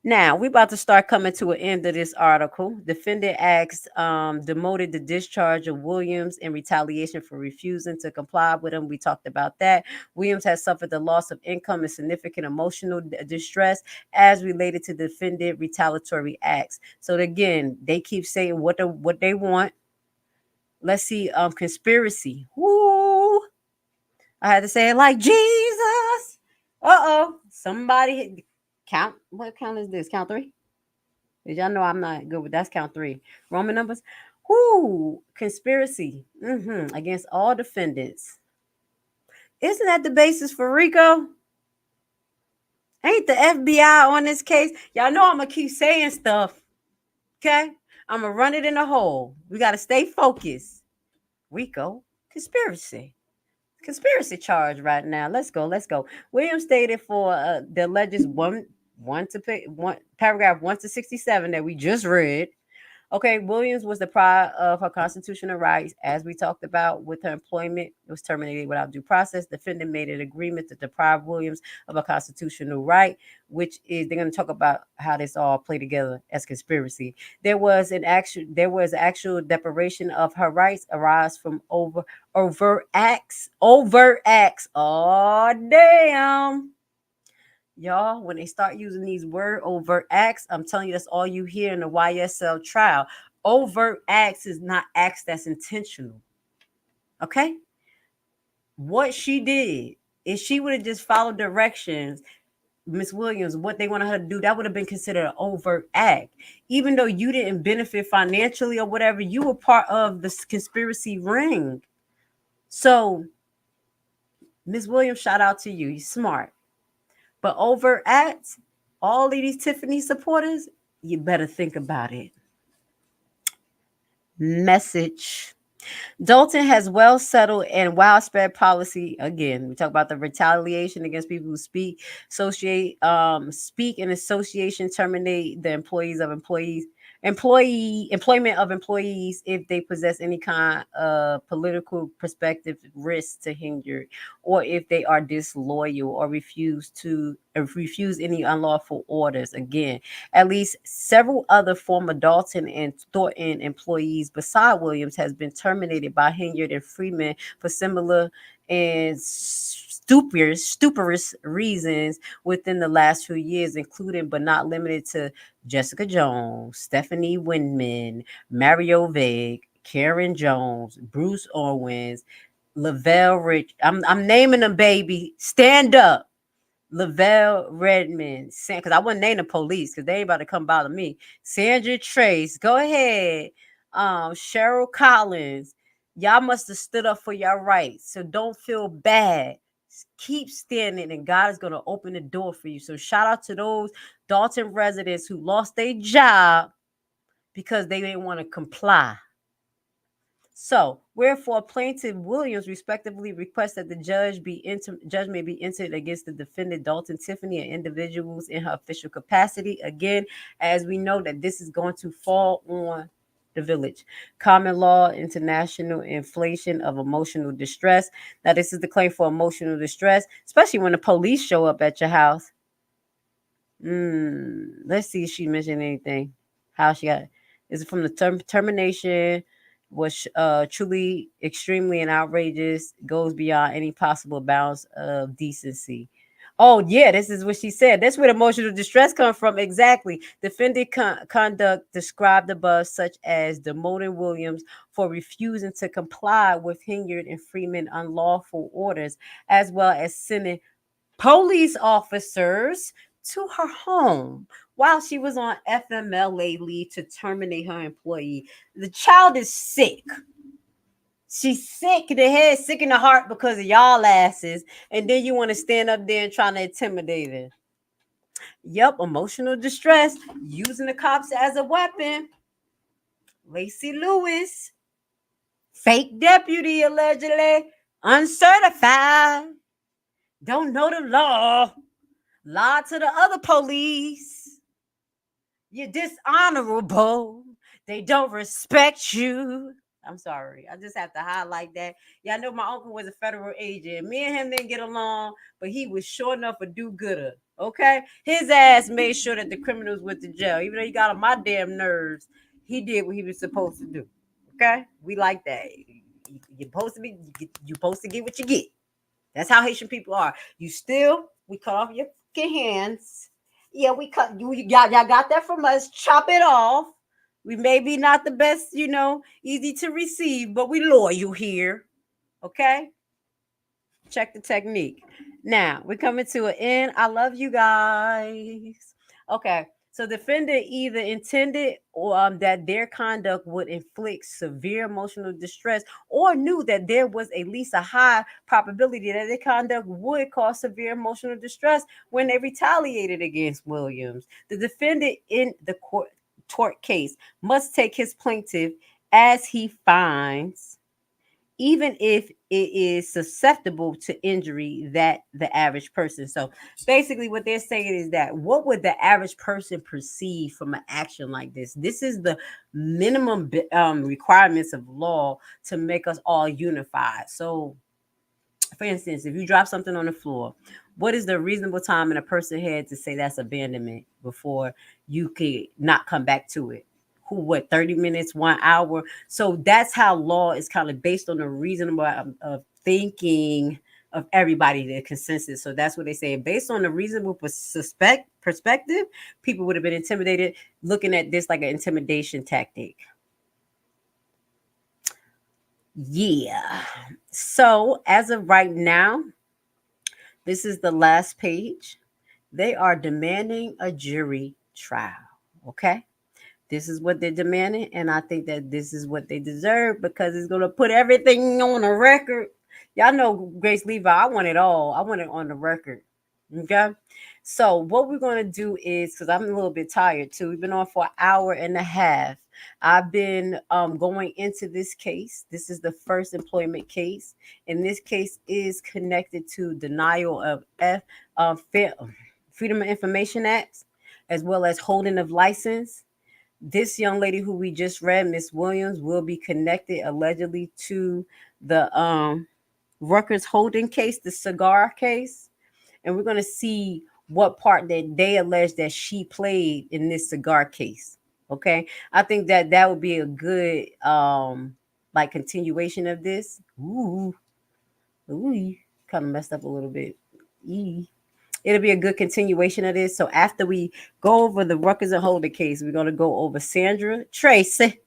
Now, we're about to start coming to an end of this article. Defendant asks, demoted the discharge of Williams in retaliation for refusing to comply with him. We talked about that. Williams has suffered the loss of income and significant emotional distress as related to defendant retaliatory acts. So again, they keep saying what they want. Let's see, conspiracy. Woo! I had to say it like Jesus. Somebody count. What count is this? Count 3? Did y'all know I'm not good with that's count 3. Roman numbers. Whoo! Conspiracy against all defendants. Isn't that the basis for RICO? Ain't the FBI on this case? Y'all know I'm gonna keep saying stuff. Okay? I'm gonna run it in a hole. We gotta stay focused. RICO, conspiracy. conspiracy charge right now. Let's go. Williams stated for the alleged paragraph 1 to 67 that we just read. Okay, Williams was deprived of her constitutional rights, as we talked about with her employment. It was terminated without due process. Defendant made an agreement to deprive Williams of a constitutional right, which is they're going to talk about how this all play together as conspiracy. There was actual deprivation of her rights arise from overt acts. Oh damn. Y'all, when they start using these word overt acts, I'm telling you, that's all you hear in the YSL trial. Overt acts is not acts that's intentional. Okay? What she did, if she would have just followed directions, Miss Williams, what they wanted her to do, that would have been considered an overt act. Even though you didn't benefit financially or whatever, you were part of the conspiracy ring. So, Miss Williams, shout out to you. You're smart. But overt acts, all of these Tiffany supporters, you better think about it. Message. Dolton has well settled and widespread policy. Again, we talk about the retaliation against people who speak in association, terminate the employment of employees if they possess any kind of political perspective, risk to Henyard, or if they are disloyal or refuse any unlawful orders. Again, at least several other former Dolton and Thornton employees beside Williams has been terminated by Henyard and Freeman for similar and stuporous reasons within the last few years, including but not limited to Jessica Jones, Stephanie Winman, Mario Vig, Karen Jones, Bruce Owens, Lavelle Rich. I'm naming them, baby. Stand up. Lavelle Redmond, because I wouldn't name the police because they ain't about to come bother me. Sandra Trace, go ahead. Cheryl Collins, y'all must have stood up for your rights, so don't feel bad. Keep standing, and God is going to open the door for you. So shout out to those Dolton residents who lost their job because they didn't want to comply. So, wherefore, Plaintiff Williams respectively requests that the judgment be entered against the defendant Dolton Tiffany and individuals in her official capacity. Again, as we know that this is going to fall on the village. Common law, international inflation of emotional distress. Now, this is the claim for emotional distress, especially when the police show up at your house. Let's see if she mentioned anything. How she got it. Is it from the termination? Was truly extremely and outrageous, goes beyond any possible bounds of decency. Oh, yeah, this is what she said. That's where emotional distress comes from. Exactly. Defendant conduct described above, such as demoting Williams for refusing to comply with Henyard and Freeman unlawful orders, as well as sending police officers to her home while she was on FMLA leave to terminate her employee. The child is sick. She's sick in the head, sick in the heart because of y'all asses. And then you want to stand up there and trying to intimidate her. Yep, emotional distress, using the cops as a weapon. Lacey Lewis, fake deputy allegedly, uncertified, don't know the law, lied to the other police. You're dishonorable. They don't respect you. I'm sorry. I just have to highlight that. Yeah, I know my uncle was a federal agent. Me and him didn't get along, but he was sure enough a do-gooder. Okay? His ass made sure that the criminals went to jail. Even though he got on my damn nerves, he did what he was supposed to do. Okay? We like that. You're supposed to get what you get. That's how Haitian people are. We cut off your hands. Yeah, we cut you. Y'all got that from us. Chop it off. We may be not the best, easy to receive, but we loyal here. Okay? Check the technique. Now, we're coming to an end. I love you guys. Okay. So defendant either intended or that their conduct would inflict severe emotional distress, or knew that there was at least a high probability that their conduct would cause severe emotional distress when they retaliated against Williams. The defendant in the tort case must take his plaintiff as he finds, even if it is susceptible to injury that the average person. So basically what they're saying is that what would the average person perceive from an action like this? This is the minimum requirements of law to make us all unified. So for instance, if you drop something on the floor, what is the reasonable time in a person had to say that's abandonment before you could not come back to it? 30 minutes, 1 hour? So that's how law is kind of based on the reasonable of thinking of everybody, the consensus. So that's what they say. Based on the reasonable perspective, people would have been intimidated, looking at this like an intimidation tactic. Yeah. So as of right now, this is the last page. They are demanding a jury trial. Okay. This is what they're demanding, and I think that this is what they deserve because it's going to put everything on the record. Y'all know Grace Levi, I want it all. I want it on the record. Okay? So what we're going to do is, because I'm a little bit tired too. We've been on for an hour and a half. I've been going into this case. This is the first employment case, and this case is connected to denial of Freedom of Information Act, as well as holding of license. This young lady who we just read, Miss Williams, will be connected allegedly to the Rutgers Holding case, the cigar case. And we're going to see what part that they allege that she played in this cigar case. Okay. I think that that would be a good like continuation of this. Ooh, kind of messed up a little bit. It'll be a good continuation of this. So after we go over the Rutgers and Holder case, we're going to go over Sandra Tracy,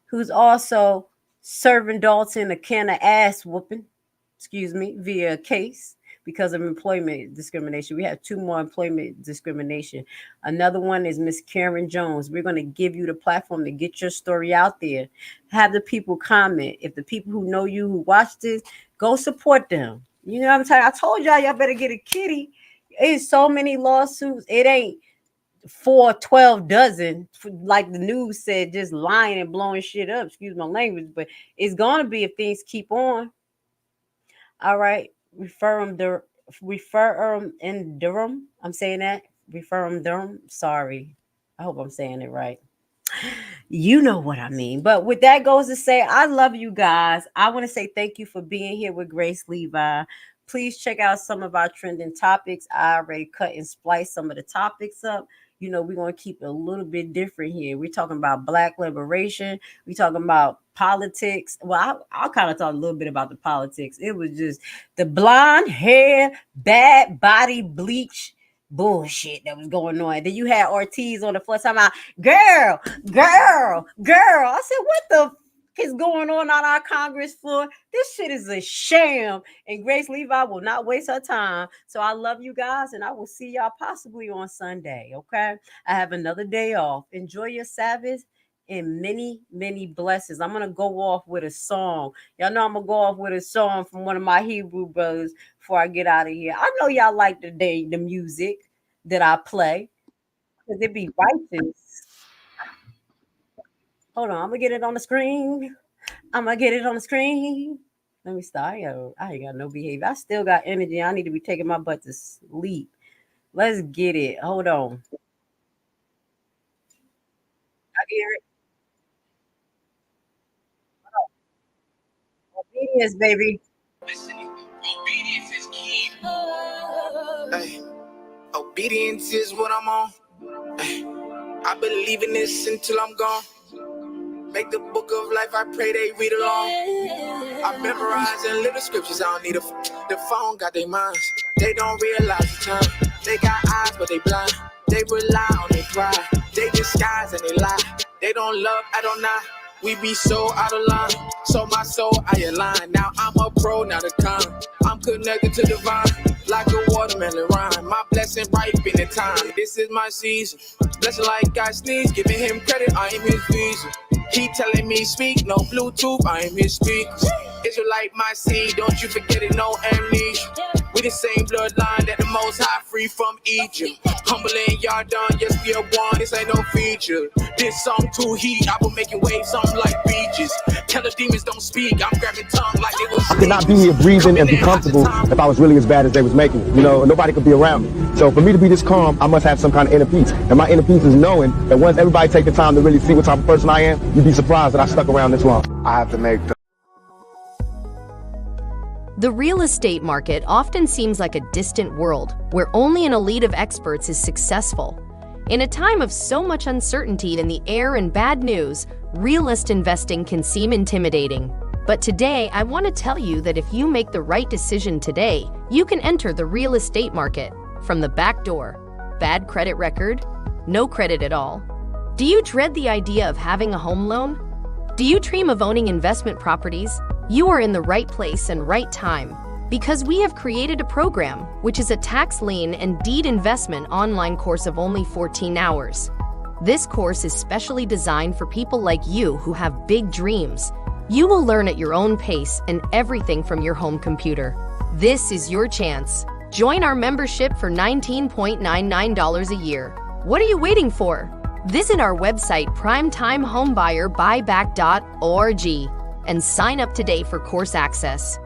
who's also serving Dolton a can of ass whooping, via a case because of employment discrimination. We have 2 more employment discrimination. Another one is Miss Karen Jones. We're going to give you the platform to get your story out there. Have the people comment. If the people who know you, who watch this, go support them. You know what I'm saying? I told y'all better get a kitty. It's so many lawsuits. It ain't 4, 12 dozen, like the news said, just lying and blowing shit up. Excuse my language, but it's going to be if things keep on. All right. Refer them in Durham. I'm saying that. Refer them Durham. Sorry. I hope I'm saying it right. You know what I mean. But with that goes to say, I love you guys. I want to say thank you for being here with Grace Levi. Please check out some of our trending topics. I already cut and spliced some of the topics up. You know, we're going to keep it a little bit different here. We're talking about Black liberation. We're talking about politics. Well, I'll kind of talk a little bit about the politics. It was just the blonde hair, bad body bleach bullshit that was going on. Then you had Ortiz on the floor talking about, girl. I said, what the is going on our Congress floor? This shit is a sham, and Grace Levi will not waste her time. So I love you guys, and I will see y'all possibly on Sunday. Okay, I have another day off. Enjoy your Sabbath and many, many blessings. I'm gonna go off with a song. Y'all know I'm gonna go off with a song from one of my Hebrew brothers before I get out of here. I know y'all like the music that I play because it be righteous. Hold on, I'm gonna get it on the screen. Let me start. I ain't got no behavior. I still got energy. I need to be taking my butt to sleep. Let's get it. Hold on. I hear it. Obedience, baby. Obedience is key. Hey, obedience is what I'm on. Hey, I believe in this until I'm gone. Make the book of life, I pray they read along. I memorize and live the scriptures, I don't need the phone, got their minds. They don't realize the time. They got eyes, but they blind. They rely on their pride. They disguise and they lie. They don't love, I don't lie. We be so out of line. So my soul, I align. Now I'm a pro, not a con. I'm connected to divine. Like a watermelon rhyme. My blessing ripe in the time. This is my season. Blessing like God sneeze. Giving him credit, I am his visa. He telling me speak, no Bluetooth, I am his speaker. Israelite my seed, don't you forget it, no amnesia. We the same bloodline that the Most High free from Egypt. Humble in Yarden, yes we are one. This ain't no feature. This song too heat, I will make it waves something like beaches. Tell the demons don't speak, I'm grabbing tongue like they was. I could not be here breathing and be comfortable if I was really as bad as they was making it. You know, nobody could be around me. So for me to be this calm, I must have some kind of inner peace. And my inner peace is knowing that once everybody take the time to really see what type of person I am, you'd be surprised that I stuck around this long. I have to make The real estate market often seems like a distant world where only an elite of experts is successful. In a time of so much uncertainty in the air and bad news, realist investing can seem intimidating. But today, I want to tell you that if you make the right decision today, you can enter the real estate market from the back door. Bad credit record? No credit at all. Do you dread the idea of having a home loan? Do you dream of owning investment properties? You are in the right place and right time because we have created a program which is a tax lien and deed investment online course of only 14 hours. This course is specially designed for people like you who have big dreams. You will learn at your own pace and everything from your home computer. This is your chance. Join our membership for $19.99 a year. What are you waiting for? Visit our website primetimehomebuyerBuyback.org and sign up today for course access.